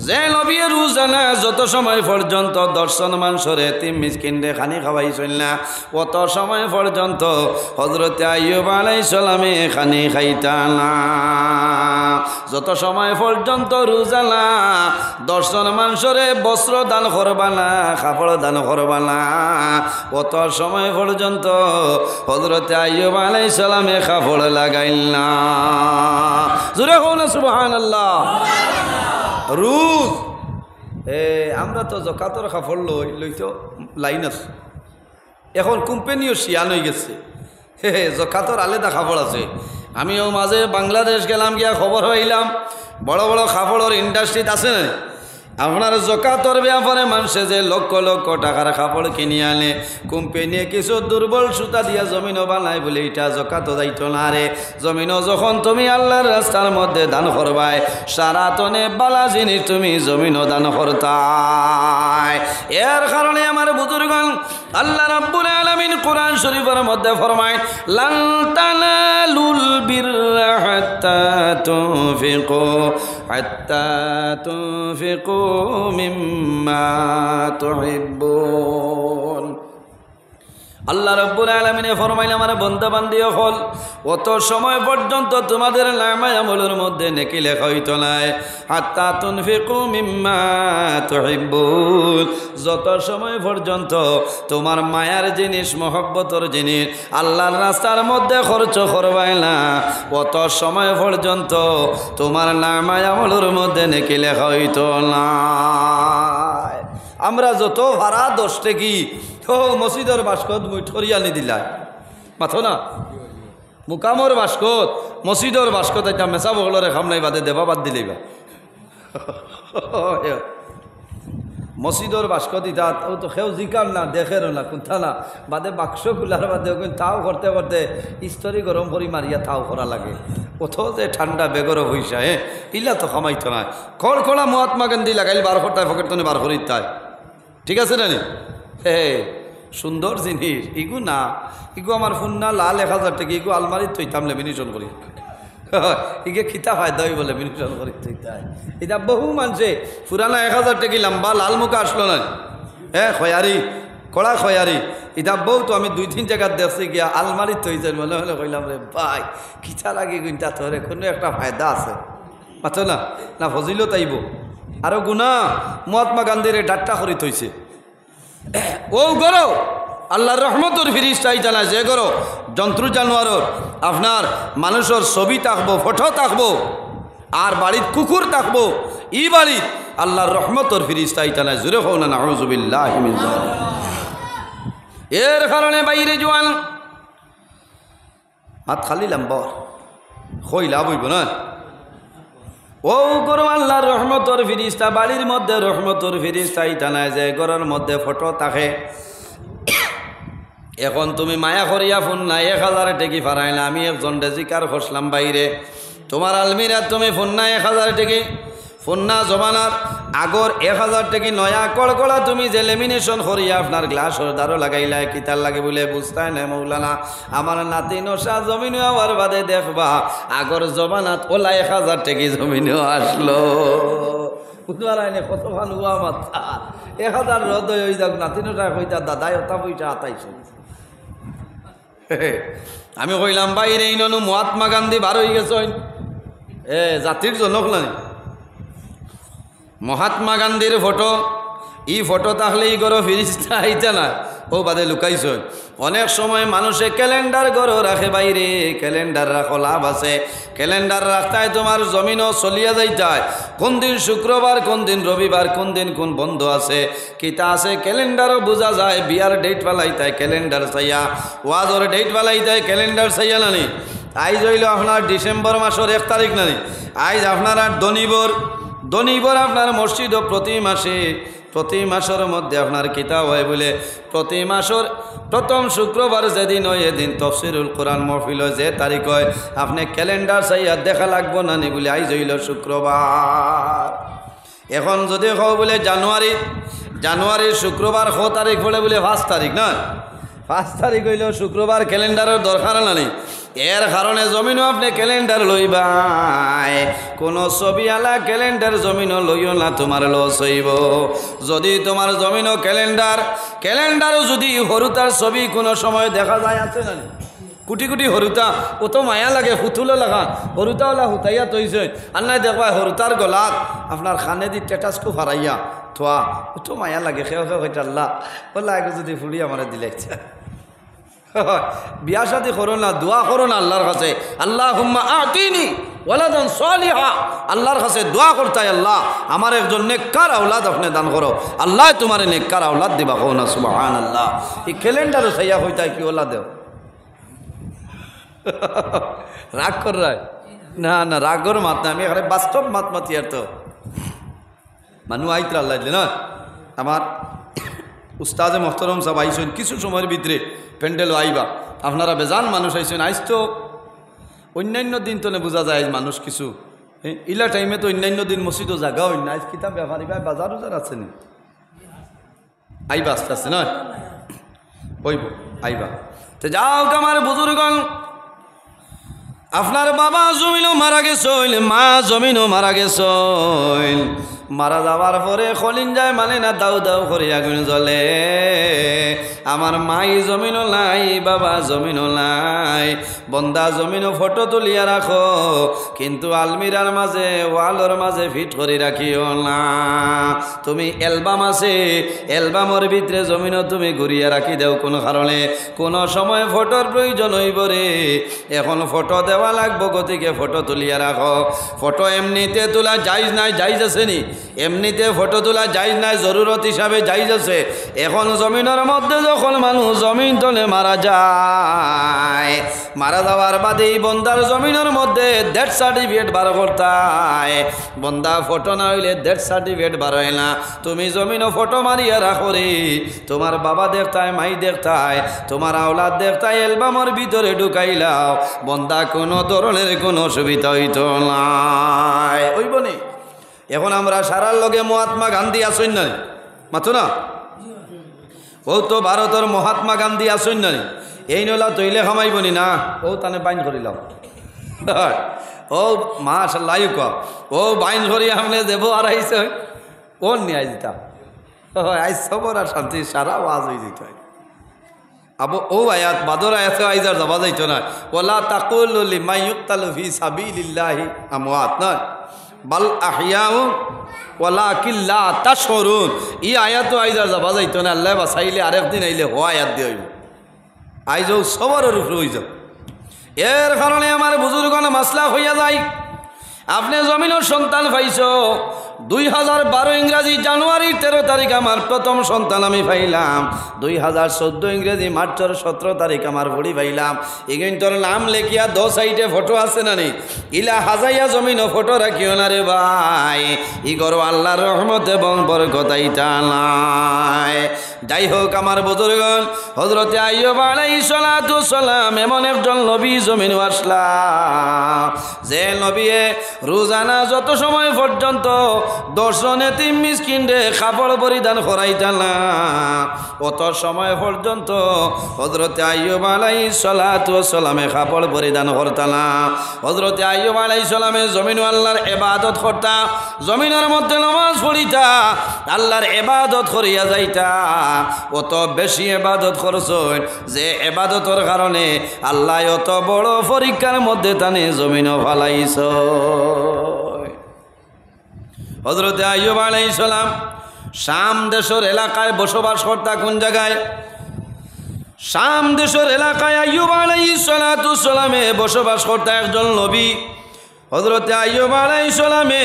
যে নবী রোজানা যত সময় পর্যন্ত দর্শন মানুষরে এতিম মিসকিনরে খানি খাওয়াইছেন না, অত সময় পর্যন্ত হযরতে আইয়ুব আলাইহিস সালামে খানি খাইতা না। যত সময় পর্যন্ত রোজানা দর্শন মানুষরে বস্ত্র দান করবা না, কাপড় দান করবা না, অত সময় পর্যন্ত হযরতে আইয়ুব আলাইহিস সালামে কাপড় লাগাইল না। জোরে হোক না সুবহানাল্লাহ। রুজ আমরা তো জকাতর কাপড় লইতো লাইন আছে এখন কোম্পানিও শিয়ান হয়ে গেছে জকাতর আলাদা কাপড় আছে আমিও মাঝে বাংলাদেশ গেলাম গিয়া খবর হইলাম বড় বড় কাপড়ের ইন্ডাস্ট্রিত আছে না আপনার জকাতর ব্যাপারে মানুষে যে লক্ষ লক্ষ টাকার কাপড় কিনে আনে কোম্পানিয়ে কিছু দুর্বল সুতা দিয়া জমিনও বানায় বলে এটা জকাত দায়িত্ব না রে জমিনও যখন তুমি আল্লাহর রাস্তার মধ্যে দান করবাই সারা তনে বালা জিনিস তুমি জমিনও দান করতাই এর কারণে আমার বুজুর্গণ আল্লাহ রাব্বুল আলামিন কোরআন শরীফের মধ্যে ফরমায় লান তানালুল বিররা হাত্তা তুনফিকু মিম্মা তুহিব্বুন আল্লাহ রাব্বুল আলামিন ফরমাইলেন আমার বান্দা বান্দি হল অত সময় পর্যন্ত তোমাদের নামায়ে আমলের মধ্যে নেকি লেখা হইতো না হাত্তা তুনফিকু মিম্মা তুহিব্বুন যত সময় পর্যন্ত তোমার মায়ার জিনিস মহব্বতের জিনিস আল্লাহর রাস্তার মধ্যে খরচ করবাই না অত সময় পর্যন্ত তোমার নামায়ে আমলের মধ্যে নেকি লেখা হইতো না আমরা যত ভাড়া 10 টাকি তো মসজিদের বাস্কত মুই ঠরিয়া নি দিলাই মাথো না মুকামর বাস্কত মসজিদের বাস্কত এটা মেসা বগলরে খাম নাই বাদে দেবা বাদ দিলেই বা মসজিদের বাস্কত ইটা ও তো খেও জিকার না দেখেরও না কোথা না বাদে বাক্স খোলার বাদে তাও করতে করতে স্তরি গরম করি মারিয়া তাও করা লাগে কোথাও যে ঠান্ডা বেগর হইসা ইলা তো খামাইতো না খড়খড়া মহাত্মা গান্ধী লাগাইলে 12 ফটায় পকেট তো 12 করি তাই ঠিক আছে না সুন্দর জিনিস ইগু না ইগু আমার ফোন না লাল 1000 টাকা ইগু আলমারি থইতাম লেমিনেশন করি ইগে খিতা ফায়দা হই বলে লেমিনেশন করি থইতাই এটা বহু মানুষে পুরানা 1000 টাকা লম্বা লাল মুখা আসলো না খয়ারি কড়া খয়ারি এটা বউ তো আমি 2-3 জায়গা দেখছি গিয়া আলমারি থইছেন মনে হলে কইলাম রে ভাই খিতা লাগে গুণটা তোরে কোনো একটা ফায়দা আছে মাথো না না ফজিলত আইব আরো গুণা মহাত্মা গান্ধীর ডাট্টা করি থইছে ও গরো আল্লাহর রহমতর ফিরিস্তা জানা যে গরো জন্তু জানোয়ারর আপনার মানুষের ছবি থাকবো ফটো থাকবো আর বাড়ির কুকুর থাকবো ই বাড়ির আল্লাহর রহমতর ফিরিস্তা জানা জুরে হও না নাউযুবিল্লাহি মিন যালিক এর কারণে বাইরে জোয়ান হাত খালি লম্বর কই লাভ হইব না ও গরু আল্লাহর রহমতর ফিরিস্তা বাড়ির মধ্যে রহমতর ফিরিস্তা ইটানায় যে ঘরের মধ্যে ফটো থাকে এখন তুমি মায়া করিয়া ফোন না 1000 টাকি ফারাই না আমি একজন জিকার খসলাম বাইরে তোমার আলমিরা তুমি ফোন না 1000 টাকি ফোন না জমানার আগর 1000 টাকি নয়া কড়কড়া তুমি যে লেমিনেশন করিয়া আপনার গ্লাসর দ্বারও লাগাইলাই কিতার লাগে বলে বুঝতাই না মৌলানা আমার নাতি নশা জমিন আবার বাদে দেখবা আগর জমানাত ওলা 1000 টাকি জমিনও আসলো বুঝবারাইনে কত ভান হুয়া মাথা 1000 রদ হয়ে যাক নাতি নশা কইতা দাদাই ওটা পয়সা আতাইছে আমি কইলাম বাইরে ইননু মহাত্মা গান্ধী বার হয়ে গেছেন জাতির জনক নাই মহাত্মা গান্ধীর ফটো ই ফটো তাহলে ই গরো ফিরিস্তা আইতে না ও বাদে লুকাইছ অনেক সময় মানুষে ক্যালেন্ডার গরো রাখে বাইরে ক্যালেন্ডার রাখো লাভ আছে ক্যালেন্ডার রাখতায় তোমার জমিনও চলিয়া যাইতায় কোন দিন শুক্রবার কোন দিন রবিবার কোন দিন কোন বন্ধ আছে কিতা আছে ক্যালেন্ডারও বোঝা যায় বিয়ার ডেট পালাইতায় ক্যালেন্ডার চাইয়া ওয়াজর ডেট পালাইতায় ক্যালেন্ডার চাইয়া নানি আইজ হইল আপনার ডিসেম্বর মাসের 1 তারিখ নানি আইজ আপনার আর দনিবর আপনার মসজিদও প্রতি মাসের মধ্যে আপনার কিতাব হয় বলে প্রতি মাসের প্রথম শুক্রবার যেদিন হয় এদিন তফসিরুল কোরআন মহফিল হয় যে তারিখ হয় আপনি ক্যালেন্ডার চাইয়া দেখা লাগবো না নি বলে আইজ হইল শুক্রবার এখন যদি হও বলে জানুয়ারির শুক্রবার 6 তারিখ হলে বলে 5 তারিখ না 5 তারিখ হইল শুক্রবার ক্যালেন্ডারের দরকার নাই এর কারণে জমিনও আপনি ক্যালেন্ডার লইবাই কোনো ছবি আলা ক্যালেন্ডার জমিনও লইও না তোমার লস হইব যদি তোমার জমিনও ক্যালেন্ডারও যদি হরুতার ছবি কোনো সময় দেখা যায় আছে না কোটি কোটি হরুতা ও তো মায়া লাগে ফুতুলো লাগা হরুতা ওলা হুতাইয়া তৈছে আর নাই দেখবা হরুতার গলাত আপনার খানে দি টেটাসকো ফারাইয়া থোয়া ও তো মায়া লাগে খেয়ে হইতে আল্লাহ বললা আগে যদি ফুড়ি আমার দিলাইছে বিয়া শাদি করো না দোয়া করো না আল্লাহর কাছে আল্লাহুম্মা আতিনি ওয়ালাদান সালিহা, আল্লাহর কাছে দোয়া করতাই, আল্লাহ আমার একজন নেককার আওলাদ আপনি দান করো, আল্লাহ তোমার নেককার আওলাদ দিবা, কও না সুবহানাল্লাহ। এই ক্যালেন্ডারও সাইয়া হইতাই কি ওলা দেও রাগ কর রায় না না, রাগর মাত না, আমি এখানে বাস্তব মাত মাতি আর তো মানুষ আইতরা আল্লাহ না। আমার উস্তাদে মোহতরম সাহেব আইসেন কিছু সময়ের ভিতরে প্যান্ডেলও আইবা, আপনারা বেজান মানুষ আইসেন। আইস তো অন্যান্য দিন তো বোঝা যায় মানুষ কিছু, হ্যাঁ ইলা টাইমে তো অন্যান্য দিন মসজিদও জায়গা হই না, আইস কিতাব ব্যাপারী ভাই বাজার উজার আছে নি, আইবা আস্তে আস্তে নয় ওইব আইবা। তো যাও আমার বুজুর্গণ, আপনার বাবা জমিনও মারা গেছইল, মা জমিনও মারা গেছইল, মারা যাওয়ার পরে খলিন যায় মানে না দাউ দাউ করে আগুন জ্বলে। আমার মাই জমিনও নাই, বাবা জমিনও নাই, বন্দা জমিনও ফটো তুলিয়া রাখো, কিন্তু আলমিরার মাঝে ওয়ালর মাঝে ফিট করে রাখিও না। তুমি অ্যালবাম আছে, অ্যালবামের ভিতরে জমিনও তুমি ঘুরিয়া রাখি দেও, কোনো কারণে কোনো সময় ফটোর প্রয়োজন হইব রে, এখন ফটো দেওয়া লাগবো, গতিকে ফটো তুলিয়া রাখো। ফটো এমনিতে তোলা জায়জ নাই, জায়জ আছে নি? এমনিতে ফটো তোলা জায়জ নাই, জরুরত হিসাবে জায়জ আছে। এখন জমিনের মধ্যে যখন মানুষ জমিন তলে মারা যায়, মারা যাওয়ার বাদে বন্দার জমিনের মধ্যে ডেথ সার্টিফিকেট বার করতায়, বন্দা ফটো না হইলে ডেথ সার্টিফিকেট বার হয় না। তুমি জমিনও ফটো মারিয়া রাখো রে, তোমার বাবা দেখতায়, মাই দেখতায়, তোমার আওলাদ দেখতায়, অ্যালবামের ভিতরে ঢুকাইলাও, বন্দা কোনো ধরনের কোনো অসুবিধা হইত নাই, হইব নি? এখন আমরা সারার লগে মহাত্মা গান্ধী আসেন না মাথো না, ও তো ভারতের মহাত্মা গান্ধী আসেন না, এই নলা তৈলে খামাইব নি না, ও তানে বাইন করিলাম, ও মাশাআল্লাহ ক ও বাইন করি আমলে দেব আর আইছে ও নিয়ে আই দিতাম, আইস সবর আর শান্তি সারা ওয়াজ হয়ে দিত। আবু ও আয়াত বাদর আয়াত আইজার যাওয়া যাইত না, ওলা তাকুলু লিমান ইউকতালু ফি সাবিলিল্লাহি আমওয়াত না বাল আহইয়াউ ওয়ালাকিন লা তাশউরুন। ই আয়াত আইজার যাওয়া যাইত না, আল্লাহ বাঁচাইলে আরেকদিন আইলে ও আয়াত দিয়ে হইব, আইজও সবরের উপরে হইজ। এর কারণে আমার বুজুর্গণ মাসলা হইয়া যায়। আপনি জমিনের সন্তান পাইছ, 2012 ইংরাজি জানুয়ারির 13 তারিখ আমার প্রথম সন্তান আমি পাইলাম, 2014 ইংরেজি মার্চের 17 তারিখ আমার বুড়ি পাইলাম। এগিনটোর নাম লেখিয়া 2 সাইডে ফটো আছে না নি, ইলা হাজাইয়া জমিনও ফটো রাখিও না রে ভাই, ই করো আল্লাহর রহমত এবং বরকত আইতা নাই। যাই হোক আমার বুজুর্গণ, হযরতে আইয়ুব আলাইহিস সালাতু সালাম এমন একজন নবী জমিনে আসলা, যে নবীয়ে রোজানা যত সময় পর্যন্ত 10 জন এতিম মিসকিনরে কাপড় পরিধান করাইতা না, অত সময় পর্যন্ত হযরতে আইয়ুব আলাইহিস সালাতু সালামে কাপড় পরিধান করতা না। হযরতে আইয়ুব আলাইহিস সালামে জমিনে আল্লাহর ইবাদত করতা, জমিনের মধ্যে নামাজ পড়িতা, আল্লাহর ইবাদত করিয়া যাইতা, অত বেশি ইবাদত করছেন যে ইবাদতের কারণে আল্লাহ অত বড় পরীক্ষার মধ্যে তানে জমিনও ফালাইছ। হযরতে আইয়ুব আলাইহিস সালাম শাম দেশের এলাকায় বসবাস করতা। কোন জায়গায়? শাম দেশের এলাকায় আইয়ুব আলাইহিস সালাতু সালামে বসবাস করতা একজন নবী। হযরতে আইয়ুব আলাইহিস সালামে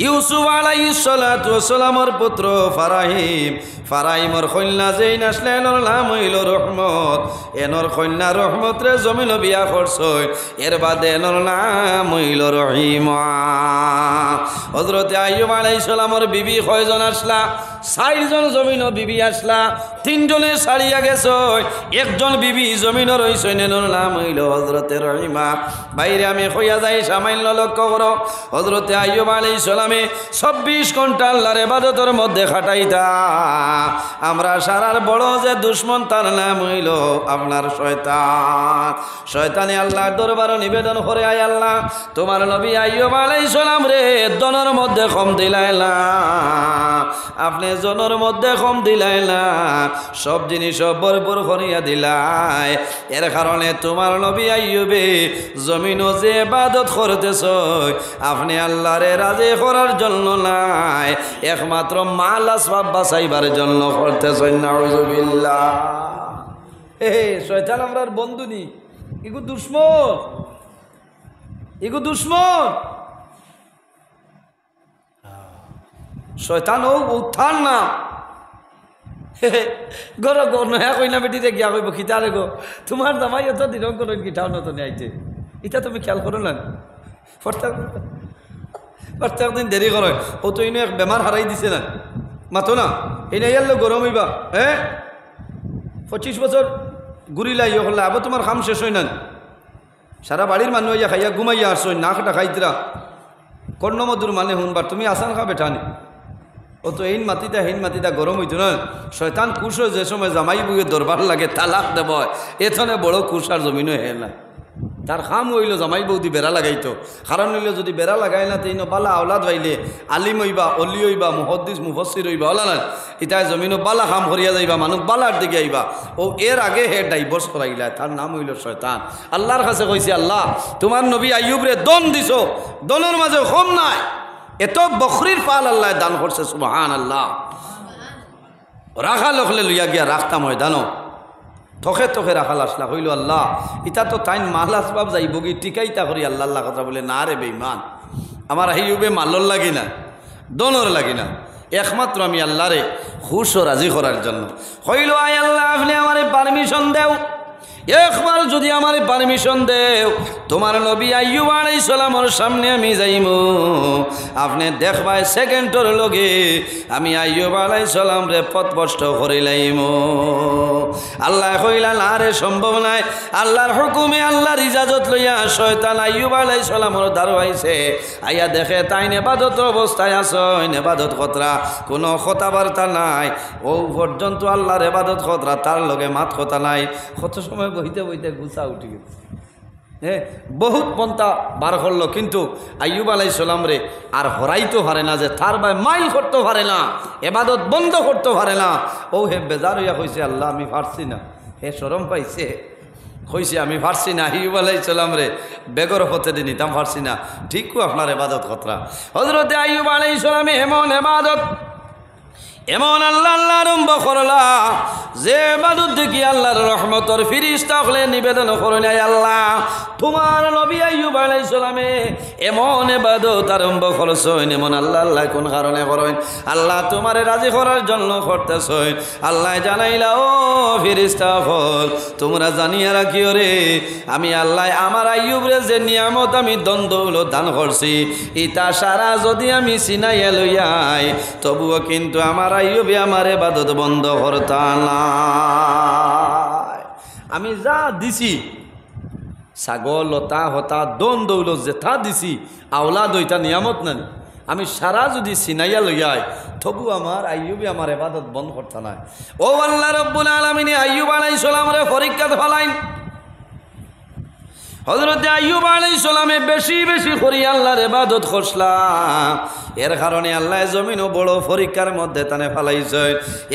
ইউসুফ আলাইহিস সালাতু সালামের পুত্র ফারাহিম, ফারাহিমর কন্যা যেই আসলে এনর নাম হইল রহমত, এনর কন্যা রহমত রে জমিন বিয়া করছই, এর বাদে এনর নাম হইল রহিমা। হযরতে আইয়ুব আলাইহিস সালামের বিবি কয়জন আসলা? 4 জন জমিন বিবি আসলা, 3 জনে ছাড়িয়া গেছে, একজন বিবি জমিন রইছেন, এনর নাম হইল হযরতে রহিমা। বাইরে আমি কইয়া যাই সামান্য লক্ষ্য করো, হযরতে আইয়ুব আলাইহিস সালামে 24 ঘন্টা আল্লাহর ইবাদতের মধ্যে খাটাইতা। আমরা সারার বড় যে দুশ্মন তার নাম হইল আপনার শয়তান। শয়তানে আল্লাহর দরবারে নিবেদন করে, আয় আল্লাহ তোমার নবী আইয়ুব আলাইহিস সালাম রে জনের মধ্যে কম দিলাইলা, আপনি জনের মধ্যে কম দিলাইলা, সব জিনিস ভরপুর করিয়া দিলাই, এর কারণে তোমার নবী আইয়ুবে জমিনও যে ইবাদত করতেছ আপনি আল্লাহরে রাজি করার জন্য নাই, একমাত্র মাল আসবাব বাঁচাইবার জন্য করতেছেন। নাউযুবিল্লাহ। শয়তান আমরার বন্ধু নি, এগু দুশ্মন। এগো দুশ্মন শয়তান ও উত্থান না গর গো নয়া কইনা বেটিতে গিয়া কইব খিতারে গো তোমার জামাই এত দিন করে গিটাও নতুন আইছে এটা তুমি খেয়াল করো না প্রত্যেক দিন দেরি করে ও তো ইনো এক বেমার হারাই দিছে না মাতো না এনে ইয়ার গরম হইবা 25 বছর ঘুরিলাই হলে আবার তোমার খাম শেষ হয় না সারা বাড়ির মানুষ ইয়া খাইয়া ঘুমাইয়া আসো না খাটা খাইতরা কর্ণমধুর মানে শুনবার তুমি আসান খা বেঠানি ও তো এইন মাতিটা গরম হইতো না শয়তান কুশ যে সময় জামাই বুয়ে দরবার লাগে তালাক দেব এখানে বড় কুশ আর জমিনও হে না তার খাম হইল জামাই বৌদি বেড়া লাগাইতো কারণ হইল যদি বেড়া লাগাই না তেইন বালা আওলাদ ভাইলে আলিম হইবা অলি হইবা মুহদ্দিস মুফসির হইবা ওলা না ইতায় জমিনও বালা খাম করিয়া যাইবা মানুষ বালার দিকে আইবা ও এর আগে হে ডাইভোর্স করাইলা তার নাম হইল শয়তান আল্লাহর কাছে কইছে আল্লাহ তোমার নবী আইয়ুবরে দন দিছো দনের মাঝে কম নাই এত বকরির পাল আল্লাহ দান করছে সুবহানাল্লাহ রাখা লখলে লইয়া গিয়া রাখতাম ময়দানো থকে রাখাল আসলা হইল আল্লাহ ইটা তো তাইন মাল আসবাব যাইব কি টিকাইতা করি আল্লাহ আল্লাহ কথা বলে না রে বেঈমান আমার আইয়ুবে মালর লাগি না দনর লাগি না একমাত্র আমি আল্লাহ রে খুশ ও রাজি করার জন্য হইল আয় আল্লাহ আপনি আমারে পারমিশন দেও একবার যদি আমার পারমিশন দেও তোমার নবী আইয়ুব আলাইহিস সালামের সামনে আমি যাইমু আপনি দেখবাই সেকেন্ডের লগে আমি আইয়ুব আলাইহিস সালাম রে পথভ্রষ্ট করে লাইমু আল্লাহ কইলা না রে সম্ভব নাই আল্লাহর হুকুমে আল্লাহর ইজাজত লইয়া শয়তান আইয়ুব আলাইহিস সালামের দ্বারে আইছে আইয়া দেখে তাই ইবাদত অবস্থায় আছেন ইবাদত কতরা কোনো কথাবার্তা নাই ও পর্যন্ত আল্লাহর ইবাদত কতরা তার লগে মাত কথা নাই কত সময় বইতে বইতে গুছা উঠি গেছে হ্যাঁ বহুত পন্থা বার করলো কিন্তু আইয়ুব আলাইহিস সালাম রে আর হরাইতে পারে না যে তার ভাই মাইল করতে পারে না ইবাদত বন্ধ করতে পারে না ও হে বেজার হইয়া কইছে আল্লাহ আমি পারছি না হে শরম পাইছে কইছে আমি পারছি না আইয়ুব আলাইহিস সালাম রে বেগর হতে দিনি তাম পারছি না ঠিক আপনার ইবাদত কতরা হযরতে আইয়ুব আলাইহিস সালামে এমন ইবাদত এমন আল্লাহ আল্লাহ আরম্ভ করলা যে ইবাদত দেখি আল্লাহর রহমতের ফেরেশতা হলে নিবেদন করেন আল্লাহ তোমার নবী আইয়ুব আলাইহিস সালামে এমন ইবাদত আরম্ভ করছেন এমন আল্লাহ আল্লাহ কোন কারণে করেন আল্লাহ তোমারে রাজি করার জন্য করতেছেন আল্লাহ জানাইলা ও ফেরেশতা হল তোমরা জানিয়া রাখিও রে আমি আল্লাহ আমার আইয়ুবরে যে নিয়ামত আমি দন্দৌলত দান করছি ইতা সারা যদি আমি চিনাইয়া লইয়াই তবুও কিন্তু আমার আইয়ুবে আমার ইবাদত বন্ধ করতা না আমি যা দিছি ছাগল লতা হতা দন দৌলত যেথা দিছি আওলাদ ওইটা নিয়ামত না আমি সারা যদি চিনাইয়া লইয়াই তবু আমার আইয়ুবে আমার ইবাদত বন্ধ করতা না ও আল্লাহ রাব্বুল আলামিন আইয়ুব আলাইহিস সালামের পরীক্ষা ফলাইন হযরত আইয়ুব আলাইহিস সালামে বেশি বেশি করি আল্লাহর ইবাদত করছলা এর কারণে আল্লাহ জমিন ও বড় পরীক্ষার মধ্যে তানে ফেলাইছে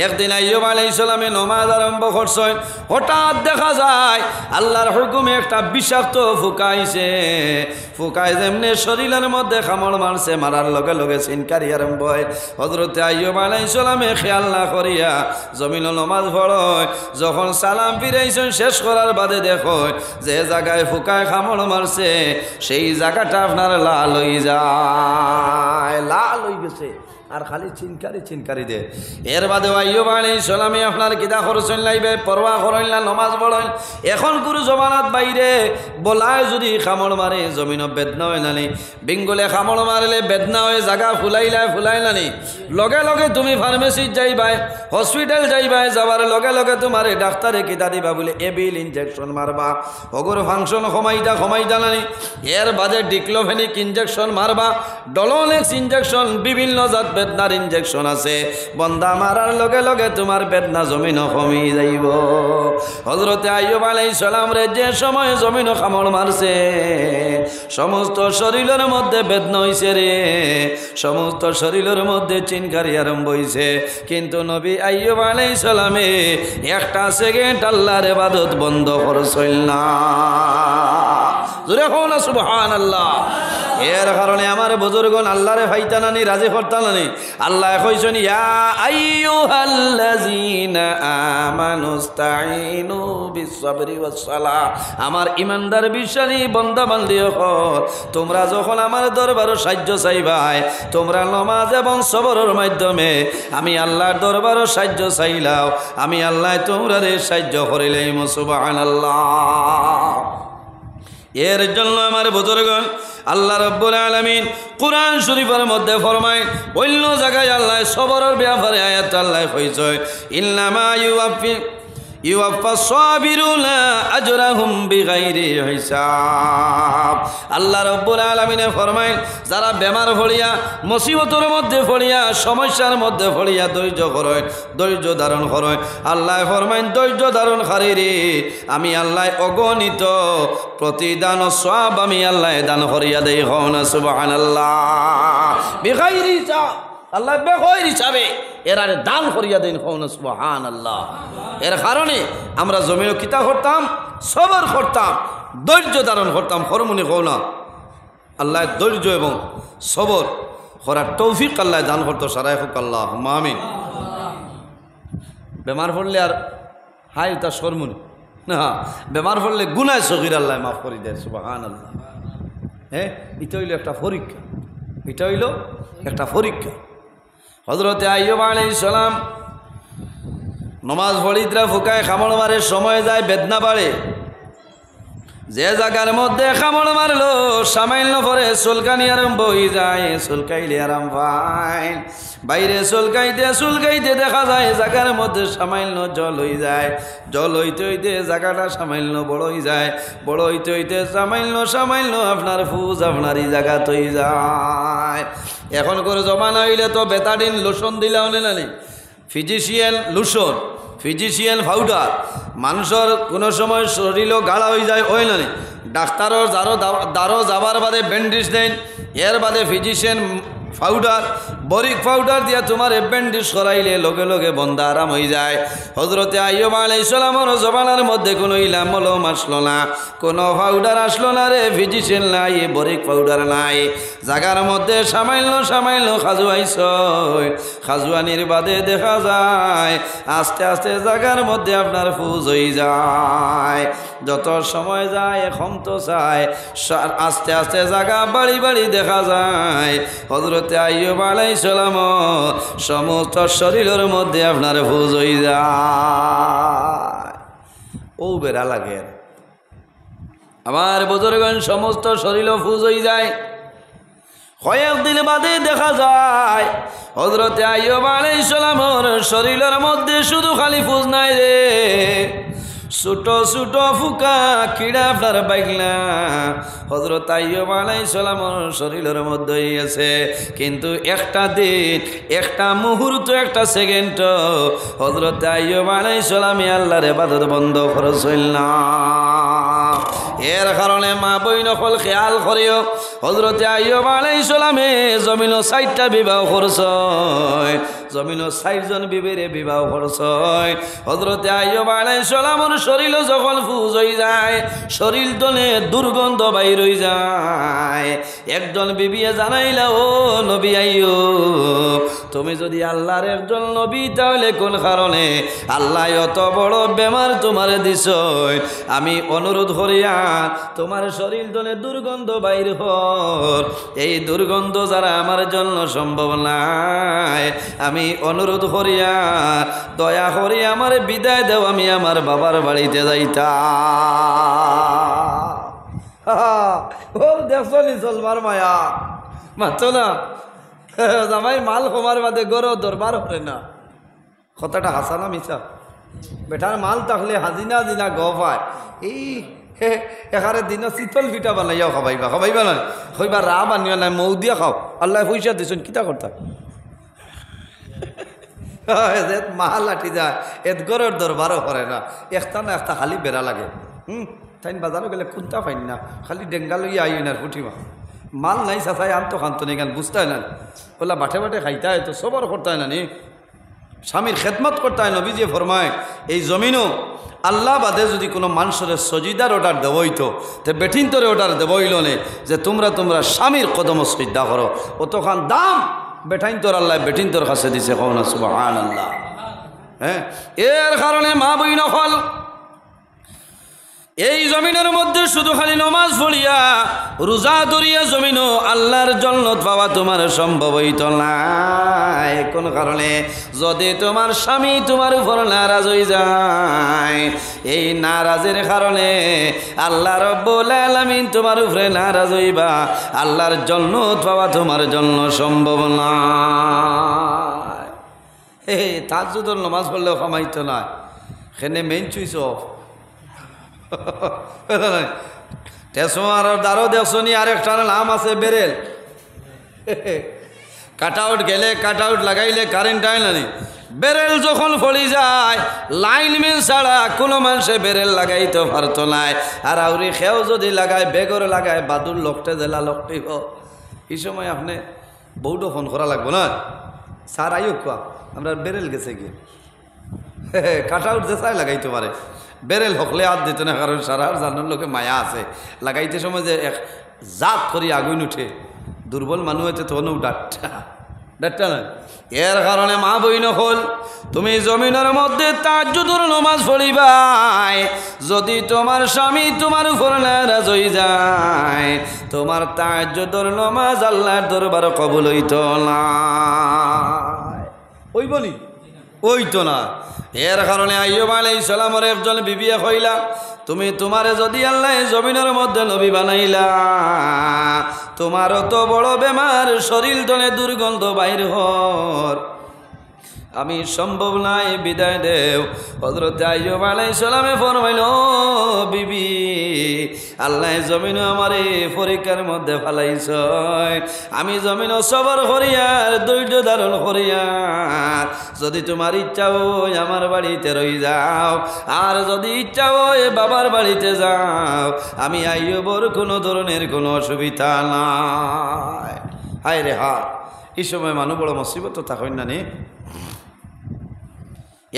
একদিন আইয়ুব আলাইহিস সালামে নামাজ আরম্ভ করছেন হঠাৎ দেখা যায় আল্লাহর হুকুমে একটা বিষাক্ত ফুকাইছে ফুকাই যেমনে শরীরের মধ্যে কামড় মারছে মারার লগে লগে চিনকারি আরম্ভ হয় হযরত আইয়ুব আলাইহিস সালামে খেয়াল না করিয়া জমিন নামাজ পড়য় যখন সালাম ফিরাইছেন শেষ করার বাদে দেখো যে জায়গায় ফুকায় কামড় মারছে সেই জায়গাটা আপনার লাল হয়ে যায় লাল হয়ে গেছে আর খালি চিনকারি দে এর বাদে আইয়ুব আলাইহিস সালামে আপনার কিদা করছেন লাইবে পরোয়া করেন না নামাজ পড়েন এখন গুরু জমানাত বাইরে বলায় যদি কামড় মারে জমিন বেদনা হয় নানি বিঙ্গলে কামড় মারলে বেদনা হয়ে জায়গা ফুলাই নানি লগে লগে তুমি ফার্মেসিত যাইবাই হসপিটাল যাইবাই যাবার লগে লগে তোমার ডাক্তারে কিতা দিবা বলে এবিল ইনজেকশন মারবা অগর ফাংশন কমাইটা নানি এর বাদে ডিক্লোফেনিক ইনজেকশন মারবা ডলোনেক্স ইনজেকশন বিভিন্ন জাত বেদনার ইনজেকশন আছে বন্দা মারার লগে লগে তোমার বেদনা জমিন কমি যাইব হযরতে আইয়ুব আলাইহিস সালাম রে যে সময় জমিন কামড় মারছে সমস্ত শরীরের মধ্যে বেদনা হইছে রে সমস্ত শরীরের মধ্যে চিনকারি আরম্ভ হইছে কিন্তু নবী আইয়ুব আলাইহিস সালামে একটা সেকেন্ড আল্লাহর ইবাদত বন্ধ করছেন না জোরে বলো সুবহানাল্লাহ এর কারণে আমার বুজুর্গন আল্লাহরে ফাইতানানি রাজি করতানানি আল্লাহ কইছেন ইয়া আইয়ুহাল্লাযীনা আমানুস্তাঈনু বিসসাবরি ওয়াসসালাহ। আমার ইমানদার বিশ্বাসী বান্দা বান্দি হল, তোমরা যখন আমার দরবারে সাহায্য চাইবাই, তোমরা নামাজ এবং সবরের মাধ্যমে আমি আল্লাহর দরবারে সাহায্য চাইলাও, আমি আল্লাহ তোমরারে সাহায্য করিলাম। সুবহানাল্লাহ। এর জন্য আমার বুজুর্গণ আল্লাহ রাব্বুল আলামিন কুরআন শরীফের মধ্যে ফরমায়, অন্য জায়গায় আল্লাহ সবরের ব্যাপারে আয়াত আল্লাহ কইছে ইন্নামা ইউওয়াফাস সাবিরুনা আজরাহুম বিগাইরি হিসাব। আল্লাহ রাব্বুল আলামিনে ফরমায়, যারা বেমার পড়িয়া মুসিবতের মধ্যে পড়িয়া সমস্যার মধ্যে পড়িয়া ধৈর্য করে, ধৈর্য ধারণ করে, আল্লাহ ফরমায় ধৈর্য ধারণ খারিরে আমি আল্লাহ অগণিত প্রতিদান ও সওয়াব আমি আল্লাহ দান করিয়া দেই। হন সুবহানাল্লাহ। বিগাইরি হিসাব, আল্লাহ বেগৈর হিসাবে এরারে দান করিয়া দেন। হন সুবহানাল্লাহ। এর কারণে আমরা জমিও কিতা করতাম, সবর করতাম, ধৈর্য ধারণ করতাম। হরমুনি হও না, আল্লাহ ধৈর্য এবং সবর করার তৌফিক আল্লাহ দান করতো। সারাই হোক আল্লাহ আমিন। বেমার পড়লে আর হাই তা শরমুনি না, বেমার পড়লে গুনায় সগীর আল্লাহ মাফ করে দেয়। সুবহানাল্লাহ। হ্যাঁ, এটা হইল একটা পরীক্ষা, এটা হইল একটা পরীক্ষা। হযরতে আইয়ুব আলাইহিস সালাম নমাজ পড়িতরা ফুকায় খামড় মারে, সময় যায়, বেদনা বাড়ে। যে জায়গার মধ্যে খামড় মারলো সামান্য পরে চুলকানি আরম্ভ হয়ে যায়, চুলকাইলে আরাম পায়। বাইরে চুলকাইতে দেখা যায় জায়গার মধ্যে সামান্য জল হয়ে যায়, জল হইতে হইতে জায়গাটা সামান্য বড় হয়ে যায়, বড় হইতে হইতে সামান্য আপনার ফুজ আপনার এই জায়গা হয়ে যায়। এখন করে জমানা হইলে তো বেতাডিন লোশন দিলে অনে নানি, ফিজিশিয়ান লোশন, ফিজিশিয়ান পাউডার, মানুষের কোনো সময় শরীরও গাঢ় হয়ে যায় ওই নানি, ডাক্তারও দারো যাবার বাদে ব্যান্ডেজ দেন, এর বাদে ফিজিশিয়ান পাউডার, বরিক পাউডার দিয়া তোমার ব্যান্ডেজ করাইলে লগে লগে বন্ধা আরাম হয়ে যায়। হযরতে আইয়ুব আলাইহিস সালামের জবানের মধ্যে কোনো ইলাম মলম আসলো না, কোনো পাউডার আসলো না রে, ফিজিশিয়ান নাই, বরিক পাউডার নাই, জাগার মধ্যে সামান্য খাজু আইস। খাজুয়ানির বাদে দেখা যায় আস্তে আস্তে জাগার মধ্যে আপনার ফুজ হয়ে যায়। যত সময় যায় ক্ষমত চায়, আস্তে আস্তে জাগা বাড়ি বাড়ি দেখা যায়। হযরতে আইয়ুব আলাইহিস সালাম সমস্ত শরীরের মধ্যে আপনার ফুজ হয়ে যায়। ও বেড়া লাগে আমার বুজুর্গণ, সমস্ত শরীর ফুজ হয়ে যায়। কয়েকদিন বাদে দেখা যায় হযরতে আইয়ুব আলাইহিস সালামের শরীরের মধ্যে শুধু খালি ফুজ নাই রে, ছোট ছোট ফুকা কিড়া আপনার বাইকলা হযরত আইয়ুব আলাইহিস সালামের শরীরের মধ্যে আছে। কিন্তু একটা দিন, একটা মুহূর্ত, একটা সেকেন্ড হযরত আইয়ুব আলাইহিস সালামে আল্লাহর ইবাদত বন্ধ করেছিল না। এর কারণে মা বইন সকল খেয়াল করিও, হযরতে আইয়ুব আলাইহিস সালামে জমিন ৬০টা বিবাহ করছে, জমিন ৬০ জন বিবিরে বিবাহ করছে। হযরতে আইয়ুব আলাইহিস সালামের শরীর যখন ফুজ হয়ে যায়, শরীর দলে দুর্গন্ধ বাইর হয়ে যায়। একজন বিবিয়ে জানাইলা, ও নবী আইয়ুব, তুমি যদি আল্লাহর একজন নবী তাহলে কোন কারণে আল্লাহ এত বড় বেমার তোমারে দিছ? আমি অনুরোধ করিয়া তোমার শরীর দলে দুর্গন্ধ বাইর হল, এই দুর্গন্ধ যারা আমার জন্য সম্ভব নাই, আমি অনুরোধ করিয়া দয়া করি আমার বিদায় দেও, আমি আমার বাবার বাড়িতে যাইতাম। ও দেখলি চলবার মায়া মাত্র না, জামাই মাল কমার বাদে গরো দরবার করে না। কথাটা হাসানা মিশা, বেটার মাল থাকলে হাজিনা দিনা গ পায়। এই এখানে দিন শীতল পিঠা বানাইয়াও খাবাইবা না, হইবা রা বানিও না, মৌ দিয়া খাও, আল্লাহ পয়সা দিছেন কিতা করতা মাল লাঠি যায়, এত গরের দরবারও করে না, একটা না একটা খালি বেড়া লাগে। তাই বাজারও গেলে খুঁজতে পাইন না, খালি ডেঙ্গা লইয়া আই না ফুটিমা মাল নাই চাচাই আনতো খান্ত নেই, গান বুঝতে হয় না, ওলা বাটে বাটে খাইতে হয় তো সবার করতে হয় না নি। স্বামীর খেদমত করতে হয়। নবীজি ফরমায় এই জমিনও আল্লাহ বাদে যদি কোনো মানুষের সজিদার অর্ডার দেব হইতো তো বেঠিন্তরে অর্ডার দেব হইল নে যে তোমরা স্বামীর কদম সজ্জা করো, অতখান দাম বেঠাইন্তর আল্লাহ বেঠিন্তর কাছে দিছে। কওনা সুবহানাল্লাহ। হ্যাঁ, এর কারণে মা বই নকল এই জমিনের মধ্যে শুধু খালি নমাজ পড়িয়া রোজা ধরিয়া জমিনও আল্লাহর জান্নাত পাওয়া তোমার সম্ভব হইতো না। কোন কারণে? যদি তোমার স্বামী তোমার উপর নারাজ হয়ে যায়, এই নারাজের কারণে আল্লাহ রাব্বুল আলামিন তোমার উপরে নারাজ হইবা, আল্লাহর জান্নাত পাওয়া তোমার জন্য সম্ভব না। তাহাজ্জুদের নামাজ পড়লেও কামাইতো না, এখানে মেইন চুইস টেসমার দ্বারও দেখছনি আরেকটার নাম আছে বেরেল। কাট আউট গেলে কাট আউট লাগাইলে কারেন্ট আয় না। বেরেল যখন ফলি যায় লাইনম্যান ছাড়া কোনো মানুষে বেরেল লাগাইতে পারতো না। আর আউরি খেও যদি লাগায় বেগর লাগায় বাদুর লোকটে জেলা লোকটি হোক, এই সময় আপনি বউটো ফোন করা লাগবো না, স্যার আইও কোয়া আমরা বেরেল গেছে গিয়ে কাট আউট যে চাই লাগাইতে পারে, বেরেল হকলে হাত দিত না, কারণ সারা জানার লোকে মায়া আছে। লাগাইতে সময় যে এক জাত করি আগুন উঠে, দুর্বল মানুষ হয়েছে তখনও ডাটটা নয়। এর কারণে মা বইন হল তুমি জমিনের মধ্যে তাহাজ্জুদের নামাজ পড়িবাই, যদি তোমার স্বামী তোমার উপর নারাজ হয়ে যায় তোমার তাহাজ্জুদের নামাজ আল্লাহর দরবারে কবুল হইতো না। ওই বলি ওইতো না। এর কারণে আইয়ুব আলাইহিস সালামের একজন বিবিয়ে কইলা, তুমি তোমারে যদি আল্লাহ জমিনের মধ্যে নবী বানাইলা, তোমারও তো বড় বেমার, শরীর তলে দুর্গন্ধ বাইর হর, আমি সম্ভব নাই, বিদায় দেও। হযরত আইয়ুব আলাইহিস সালামে ফরমাইল, বিবি আল্লাহ জমিন আমারে পরীক্ষার মধ্যে ফেলাইছ, আমি জমিন সবর করিয়ার ধৈর্য ধারণ করিয়ার যদি তোমার ইচ্ছা হয় আমার বাড়িতে রই যাও, আর যদি ইচ্ছা হয় বাবার বাড়িতে যাও, আমি আইয়ুবর কোনো ধরনের কোনো অসুবিধা নাই। হায় রে হা, এই সময় মানুষ বড় মুসিবত থাকেন না নি।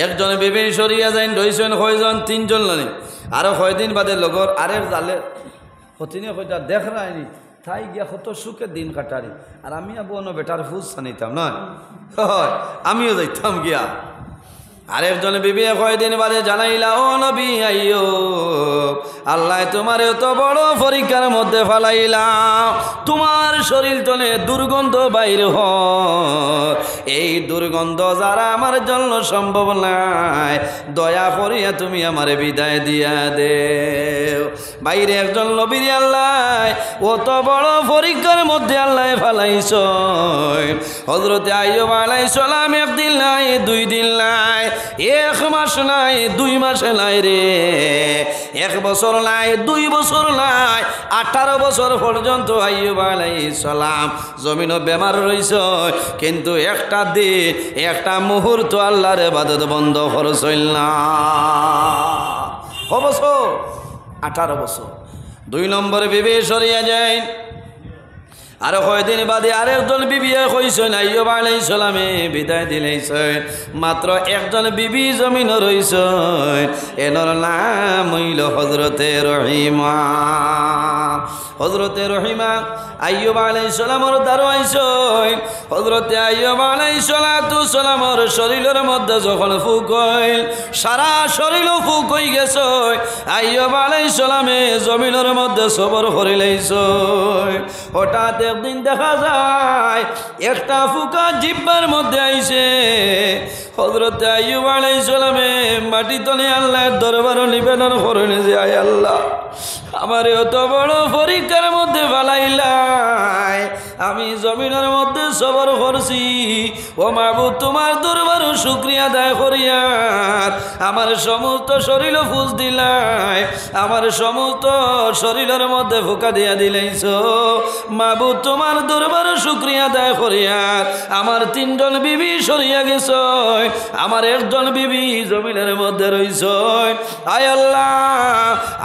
একজন বিবি সরিয়া যাইন রইছেন কয়জন, তিনজন লাগে, আরো কয়দিন বাদে লগর আরেক জালে হতিনে কয়টা দেখ রায়নি তাই গিয়া কত সুখে দিন কাটারি, আর আমি আবনো বেটার ফুজ জানিতাম নয়, আমিও যাইতাম গিয়া। আরেকজন বিবি কয়দিন বাদে জানাইলা, ও নবী আইয়ুব আল্লাহ তোমার এত বড় পরীক্ষার মধ্যে ফেলাইলা, তোমার শরীর তলে দুর্গন্ধ বাইর হয়, এই দুর্গন্ধ যারা আমার জন্য সম্ভব নাই, দয়া করিয়া তুমি আমার বিদায় দিয়া দেও। বাইরে একজন নবীর আল্লাহ অত বড় পরীক্ষার মধ্যে আল্লাহ ফেলাইছ। হযরত আইয়ুব আলাইহিস সালাম একদিন নাই, দুই দিন নাই, এক মাস নাই, 2 মাস নাই রে, 1 বছর নাই, 2 বছর নাই, 18 বছর পর্যন্ত আইয়ুব আলাইহিস সালাম জমিন বেমার রইছ, কিন্তু একটা দিন একটা মুহূর্ত আল্লাহর ইবাদত বন্ধ করছইল না। ক বছর? 18 বছর। 2 নম্বরে বিবি সরিয়া যায়, আর কয়দিন বাদে আরেকজন বিবি কইছেন আইয়ুব আলাইহিস সালামে বিদায় দিলেছেন, মাত্র একজন বিবি জমিন রইছেন, এনার নাম হইল হযরতে রহিমা। হযরতে রহিমা আইয়ুব আলাইহিস সালামের দ্বারা আইছেন। হযরতে আইয়ুব আলাইহিস সালামের শরীরের মধ্যে যখন ফুক হইল, সারা শরীর ফুক হয়ে গেছে, আইয়ুব আলাইহিস সালামে জমিনের মধ্যে সবর করে লইছেন। হঠাৎ একদিন দেখা যায় একটা ফুকা জিহ্বার মধ্যে আইছে। হযরত আইয়ুব আলাইহিস সালামে মাটি তলে আল্লাহর দরবারে নিবেদন করেন যে, আয় আল্লাহ আমার এত বড় পরীক্ষার মধ্যে ফালাইলাই, আমি জমিনের মধ্যে সবর করছি, ও মাবুদ তোমার দরবারে শুকরিয়া আদায় করিয়ার আমার সমস্ত শরীর ফুস দিলাই, আমার সমস্ত শরীরের মধ্যে ফুকা দিয়া দিলাইছ, মাবুদ তোমার দরবারে শুকরিয়া আদায় করিয়ার আমার 3 জন বিবি সরিয়া গেছ, আমার একজন বিবি জমিনের মধ্যে রইছ। আয় আল্লাহ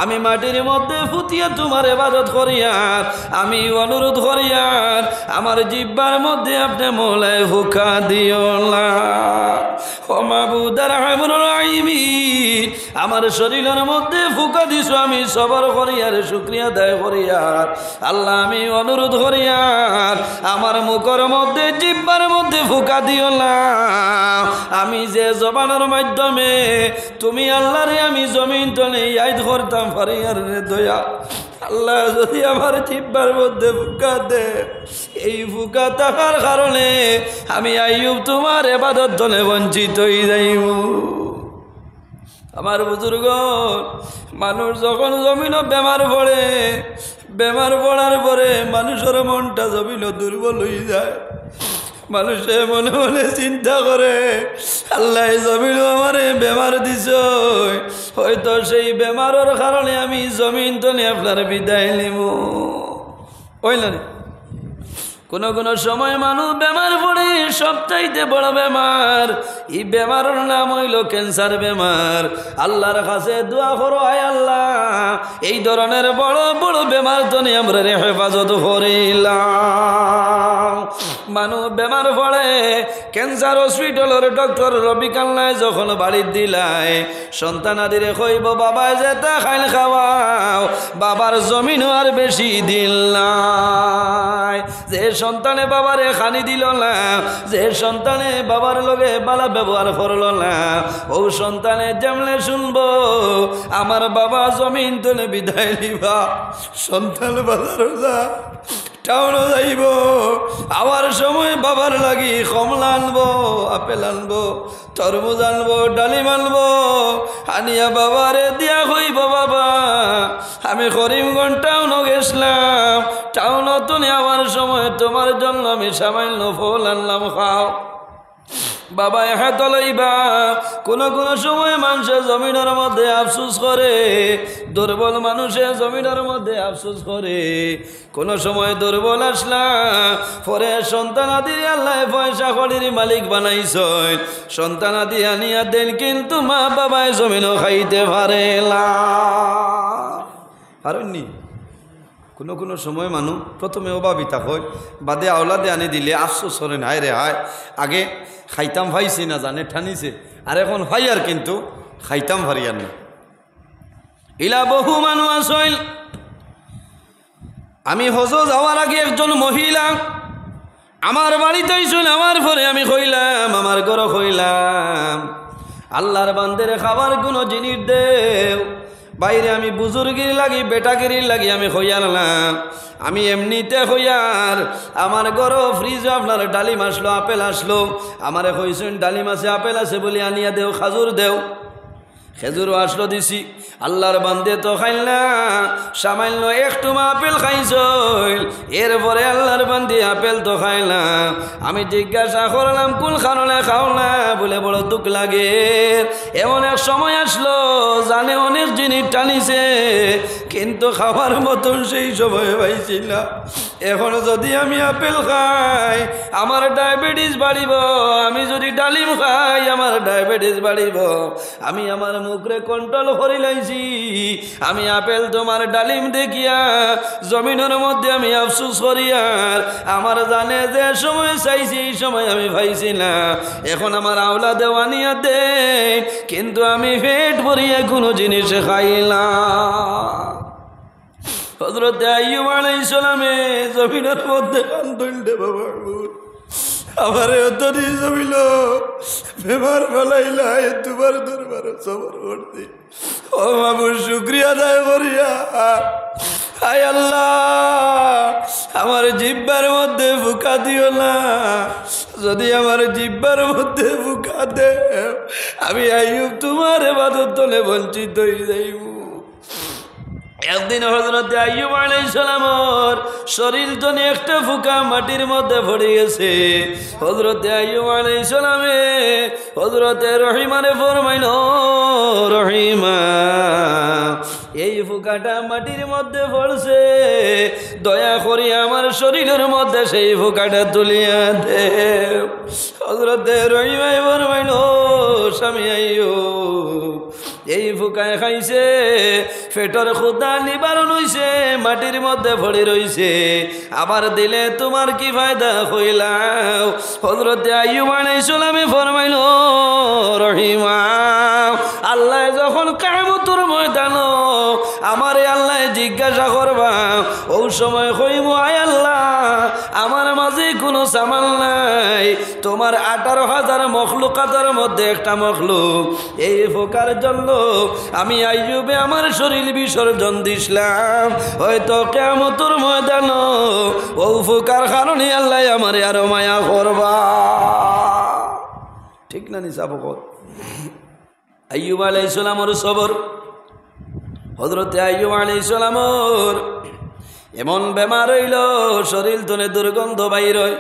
আমি মাটির মধ্যে ফুটিয়া তোমার ইবাদত করিয়ার আমি অনুরোধ করিয়ার করিয়ার আমার জিব্বার মধ্যে আপনি মৌলায় ফুকা দিও না। ও মাবুদার হামরুর রাহিমিন, আমার শরীরের মধ্যে ফুকা দিছো, আমি সবর করিয়ার শুকরিয়া আদায় করিয়ার আল্লাহ আমি অনুরোধ করিয়ার আমার মুখের মধ্যে জিব্বার মধ্যে ফুকা দিও না। আমি যে জবানের মাধ্যমে তুমি আল্লাহরে আমি জমিন তলে ইয়াদ করতাম ফারিয়ার রে দয়া আল্লাহ যদি আমার জিব্বার মধ্যে ফুকা দে, এই ফুকা থাকার কারণে আমি আইয়ুব তোমার ইবাদত তলে বঞ্চিত হয়ে যাইব। আমার বুজুর্গ মানুষ যখন জমিন বেমার পড়ে, বেমার পড়ার পরে মানুষের মনটা জমিন দুর্বল হয়ে যায়। মানুষে মনে মনে চিন্তা করে আল্লাহ জমিন আমারে বেমার দিছ, হয়তো সেই বেমারের কারণে আমি জমিন তলে আপনার বিদায় নিব। হইল না? কোন কোন সময় মানুষ বেমার পড়ে, সবচাইতে বড় বেমার এই বেমারের নাম হইল ক্যান্সার বেমার। আল্লাহর কাছে দোয়া করো, আয় আল্লাহ এই ধরনের বড় বড় বেমার তো আমরা হেফাজত করিলাম। মানুষ বেমার পড়ে, ক্যান্সার হসপিটালের ডক্টর রবি কান্নায় যখন বাড়ির দিলাই সন্তানাদিরে কইব বাবা যেটা খাইল খাওয়াও, বাবার জমিন আর বেশি দিল নাই। যে সন্তানে বাবারে খানি দিল না, যে সন্তানে বাবার লগে বালা ব্যবহার করল না, ও সন্তানে যেমনে শুনবো আমার বাবা জমিন তলে বিদায় নিবা, সন্তান বাজার যা টাউনও যাইব, আবার সময় বাবার লাগি কমলা আনবো, আপেল আনবো, তরমুজ আনবো, ডালিম আনবো, আনিয়া বাবারে দিয়া হইব বাবা আমি করিমগঞ্জ টাউনও গেছিলাম, টাউনও তুমি আমার সময় তোমার জন্য আমি সামান্য ফল আনলাম, খাও বাবা হাত লইবা। কোন কোন সময় মানুষের জমিনের মধ্যে আফসোস করে, দুর্বল মানুষের জমিনের মধ্যে আফসোস করে। কোন সময় দুর্বল আসলা পরে সন্তানাদি আল্লাহ পয়সা কড়ির মালিক বানাইছেন, সন্তানাদি আনিয়া দেন, কিন্তু মা বাবায় জমিনও খাইতে পারে না। পারেননি? কোনো কোনো সময় মানুষ প্রথমে অভাবিতা হয়, বাদে আওলাদে আনি দিলে আফসোস করেন, হায় রে হায় আগে খাইতাম ভাইছি না জানে ঠানিছে, আর এখন ভাই আর কিন্তু খাইতাম ভারিয়ার না। ইলা বহু মানুষ আসইল। আমি হজ যাওয়ার আগে একজন মহিলা আমার বাড়িতে আইসুন, আমার পরে আমি কইলাম, আমার ঘর কইলাম আল্লাহর বান্দের খাবার কোনো জিনিস দেও। বাইরে আমি বুজুর্গির লাগি বেটাগিরির লাগি আমি হইয়ালাম, আমি এমনিতে হইয়ার আমার ঘর ফ্রিজে আপনার ডালিম আসলো, আপেল আসলো, আমারে কইছেন ডালিম আছে আপেল আছে বলে আনিয়া দেও, খাজুর দেও, খেজুরও আসলো দিছি। আল্লাহর বান্দে তো খাইল না, সামান্য একটু আপেল খাইছইল, এরপরে আল্লাহর বান্দি আপেল তো খাইলা। আমি জিজ্ঞাসা করলাম কোন কারণে খাও না, বলে বড় দুঃখ লাগে। এমন এক সময় আসলো জানে অনেক জিনিস টানিছে, কিন্তু খাবার মতন সেই সময় পাইছিল না। এখন যদি আমি আপেল খাই আমার ডায়াবেটিস বাড়িব, আমি যদি ডালিম খাই আমার ডায়াবেটিস বাড়িব। আমি আমার মুখরে কন্ট্রোল করে লাইছি, আমি আপেল তোমার ডালিম দেখিয়া জমিনের মধ্যে আমি আফসোস করিয়ার আমার জানে যে সময় চাইছি এই সময় আমি পাইছি না। এখন আমার আওলা দেওয়ানিয়া দে, কিন্তু আমি পেট ভরিয়া কোনো জিনিস খাইলাম। হযরত আইয়ুব আলাইহিস সালামে জমিনের মধ্যে কান্দন দেব বাবু আমার অতরি জমিল বেমার ফেলাইলা, তোমার দরবার সবর করতে ও বাবু শুকরিয়া আদায় করিয়া, আয় আল্লাহ আমার জিহ্বার মধ্যে ফুকা দিও না, যদি আমার জিহ্বার মধ্যে ফুকা দে আমি আইয়ুব তোমার ইবাদত তলে বঞ্চিত হয়ে যাইব। একদিন হযরত আইয়ুব আলাইহিস সালামের শরীর তনে একটা ফুকা মাটির মধ্যে পড়ে গেছে। হযরত আইয়ুব আলাইহিস সালামে হযরত রহিমানে ফরমাইল, রহিমা এই ফুকাটা মাটির মধ্যে পড়ছে, দয়া করে আমার শরীরের মধ্যে সেই ফুকাটা তুলিয়া দে। হযরত রহিমা ফরমাইল, স্বামী আইয়ুব এই ফুকায় খাইছে, পেটর ক্ষুধা নিবারণ হইছে, মাটির মধ্যে পড়ে রইছে। আবার দিলে তোমার কি ফায়দা হইলাও? হযরতে আইয়ুব আলাইহিস সালামে ফরমাইল, রহিমা, আল্লাহ যখন কিয়ামতের ময়দান আমারে আল্লাহ জিজ্ঞাসা করবা, ওই সময় কইব, আয় আল্লাহ, আমার মাঝে কোনো সামাল নাই, তোমার 18,000 মখলুকাতের মধ্যে একটা মখলুক, এই ফোকার জন্য আমি আইয়ুবে আমার শরীর বিসর্জন দিছিলাম। হয়তো কিয়ামতের ময়দান ও ফোকার কারণে আল্লাহ আমারে আরো মায়া করবা। ঠিক না নিসাবকত? আইয়ুব আলাইহিস সালামের সবর, হযরতে আইয়ুব আলাইহিস সালামের এমন বেমার হইল, শরীর তনে দুর্গন্ধ বাইর হয়।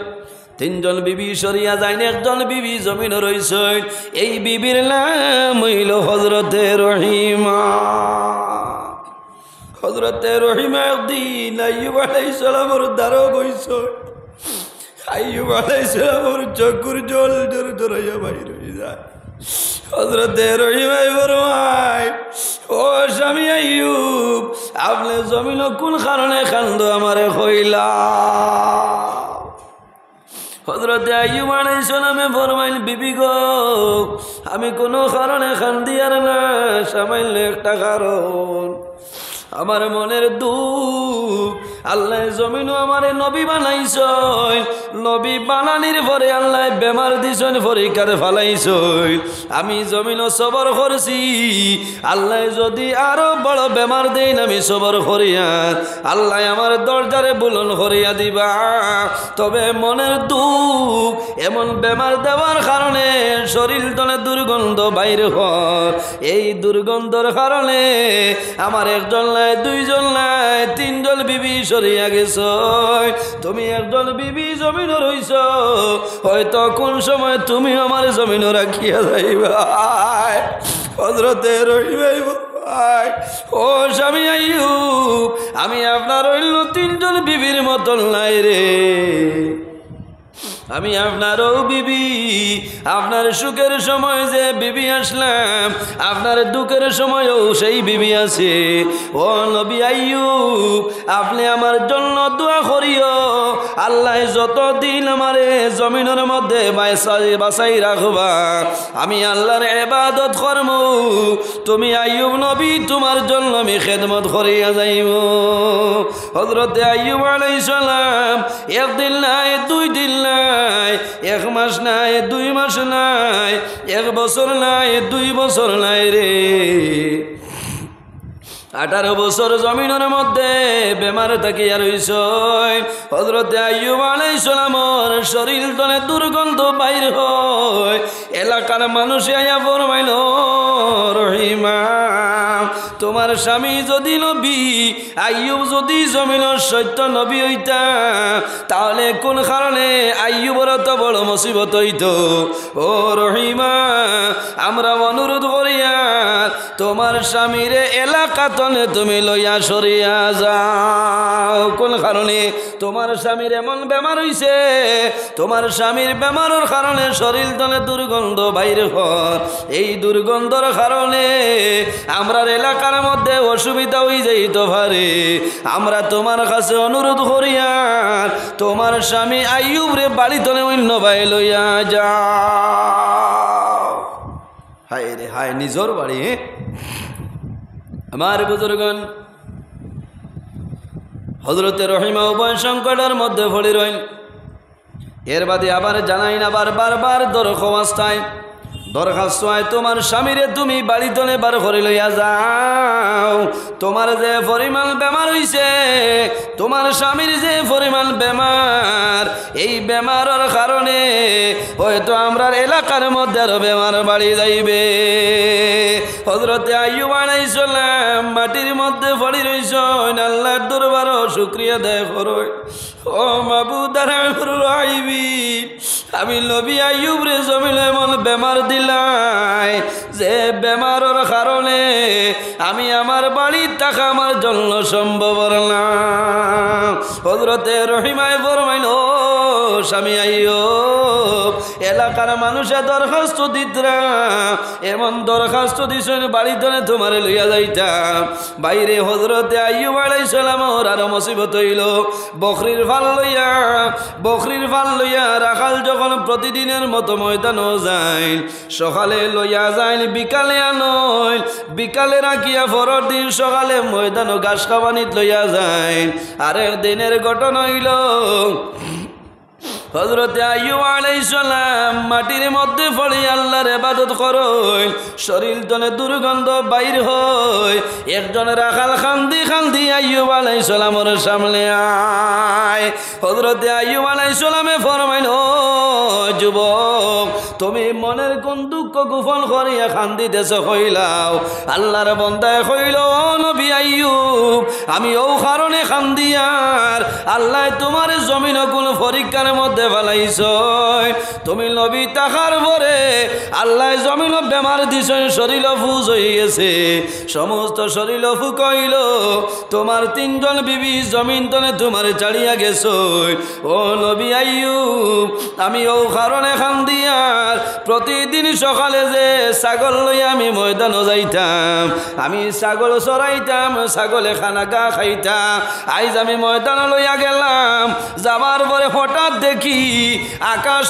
3 জন বিবি সরিয়া যায়, একজন বিবি জমিন রইছে। এই বিবির নাম হইল হযরতে রহিমা। হযরতে রহিমা একদিন আইয়ুব আলাইহিস সালামের দ্বারও গইছে। আইয়ুব আলাইহিস সালামের চোখের জল জোরে জোরে বাইর হয়ে যায়। হযরতে রহিমা ফরমায়, ও স্বামী আইয়ুব, আপনি জমিন কোন কারণে কান্দ আমারে কইলা? হযরতে আইয়ুব আলাইহিস সালামে ফরমাইল, বিবি গো, আমি কোনো কারণে কান্দি আর না, সামান্য একটা কারণ, আমার মনের দুঃখ। আল্লাহ জমিনও আমারে নবী বানাইছই, নবী বানানির পরে আল্লাহ বেমার দিছন, পরীক্ষাতে ফালাইছই। আমি জমিনও সবর করছি, আল্লাহ যদি আরো বড় বেমার দেন আমি সবর করিয়া, আল্লাহ আমার দরজারে বুলন করিয়া দিবা। তবে মনের দুঃখ, এমন বেমার দেওয়ার কারণে শরীর তলে দুর্গন্ধ বাইরে হয়। এই দুর্গন্ধর কারণে আমার একজন নাই, 2 জন নাই, 3 জন বিবি সরিয়া গেছ। তুমি একজন বিবি জমিন রইছ, হয়তো কোন সময় তুমি আমার জমিন রাখিয়া যাইবা। হযরতে রহিমা, ও স্বামী আইয়ুব, আমি আপনার হইল 3 জন বিবির মতন নাই রে, আমি আপনারও বিবি। আপনার সুখের সময় যে বিবি আসলাম, আপনার দুঃখের সময়ও সেই বিবি আছে। ও নবী আইয়ুব, আপনি আমার জন্য দোয়া করিও, আল্লাহ যতদিন আমারে জমিনের মধ্যে বাঁচাই রাখবা, আমি আল্লাহর ইবাদত করব। তুমি আইয়ুব নবী, তোমার জন্য আমি খেদমত করিয়া যাইব। হযরতে আইয়ুব আলাইহিস সালাম একদিন নাই, 2 দিন নাই, 1 মাস নাই, 2 মাস নাই, 1 বছর নাই, 2 বছর নাই রে, 18 বছর জমিনের মধ্যে বেমার থাকিয়া রইছ। হযরতে আইয়ুব আলাইহিস সালামের শরীর তলে দুর্গন্ধ বাইর হয়। এলাকার মানুষ আইয়া ফরমাইল, রহিমা, তোমার স্বামী যদি নবী, আইয়ুব যদি জমিনের সত্য নবী হইতা, তাহলে কোন কারণে আইয়ুবের তো বড় মুসিবত হইত। ও রহিমা, আমরা অনুরোধ করিয়া তোমার স্বামীরে এলাকা তনে তুমি লইয়া সরিয়া যাও। কোন কারণে? তোমার স্বামীর এমন বেমার হইছে, তোমার স্বামীর বেমারের কারণে শরীর তলে দুর্গন্ধ বাইরে হয়। এই দুর্গন্ধর কারণে আমরা এলাকার মধ্যে অসুবিধা হয়ে যাইতে পারে। আমরা তোমার কাছে অনুরোধ করিয়া তোমার স্বামী আইয়ুব রে বাড়ি তলে অন্য ভাই লইয়া যাও। হায় রে হায়, নিজর বাড়ি। আমার বুজুর্গণ, হযরতে রহিমা উভয় সংকটের মধ্যে পড়ে রইল। এর বাদে আবার জানাই না, বারবার দরখাস্ত হয়, তোমার স্বামীরে তুমি বাড়ি তলে বার করে লইয়া যাও। তোমার যে পরিমাণ বেমার হইছে, তোমার স্বামীর যে পরিমাণ বেমার, এই বেমারের কারণে হয়তো আমরা এলাকার মধ্যে আরো বেমার বাড়ি যাইবে। হযরতে আইয়ুব আলাইহিস সালাম মাটির মধ্যে পড়ে রইছেন, আল্লাহর দরবারে শুকরিয়া আদায় করো। ও মাবুদ রাহিমিন, আমি নবী আইয়ুব রে জমিনে এমন বেমার দিলাই যে বেমারের কারণে আমি আমার বাড়ির থাকা আমার জন্য সম্ভব না। হযরতে রহিমায় ফরমাইল, স্বামী আইয়ুব এলাকার মানুষে দরখাস্ত দিতরা এমন দরখাস্ত দিছেন বাড়িতে তোমার লইয়া যাইতাম বাইরে হযরতে আইয়ুব আলাইহিস সালাম আর মুসিবত হইল বকরির ফাল লইয়া রাখাল যখন প্রতিদিনের মতো ময়দানও যায় সকালে লইয়া যায় বিকালে আনয় বিকালে রাখিয়া পরের দিন সকালে ময়দানও ঘাস খাওয়ানিত লইয়া যায় আরেক দিনের ঘটনা হইল হযরতে আইয়ুব আলাইহিস সালাম মাটির মধ্যে পড়ে আল্লাহর ইবাদত করেন শরীর তনে দুর্গন্ধ বাইর হয় একজন রাখাল খান্দি আইয়ুব আলাইহিস সালামের সামনে আয় হযরতে আইয়ুব আলাইহিস সালামে ফরমাইল ও যুবক তুমি মনের কোন দুঃখ গোপন করিয়া খান্দিতেছ কইলাও আল্লাহর বান্দায় কইল ও নবী আইয়ুব আমি ও কারণে খান্দিয়ার আল্লাহ তোমার জমিন কোন পরীক্ষার মধ্যে তুমি নবী তাকার পরে আল্লাহ জমিন বেমার দিছেন শরীর ফুজ হয়ে গেছে সমস্ত শরীর ফুকাইল তোমার তিনজন বিবি জমিন তনে তোমার ছাড়িয়া গেছ ও নবী আইয়ুব আমি ও কারণে খান্দিয়ার প্রতিদিন সকালে যে ছাগল লইয়া আমি ময়দানও যাইতাম আমি ছাগল চড়াইতাম ছাগলে খানা গা খাইতাম আইজ আমি ময়দান লইয়া গেলাম যাবার পরে হঠাৎ দেখি আকাশ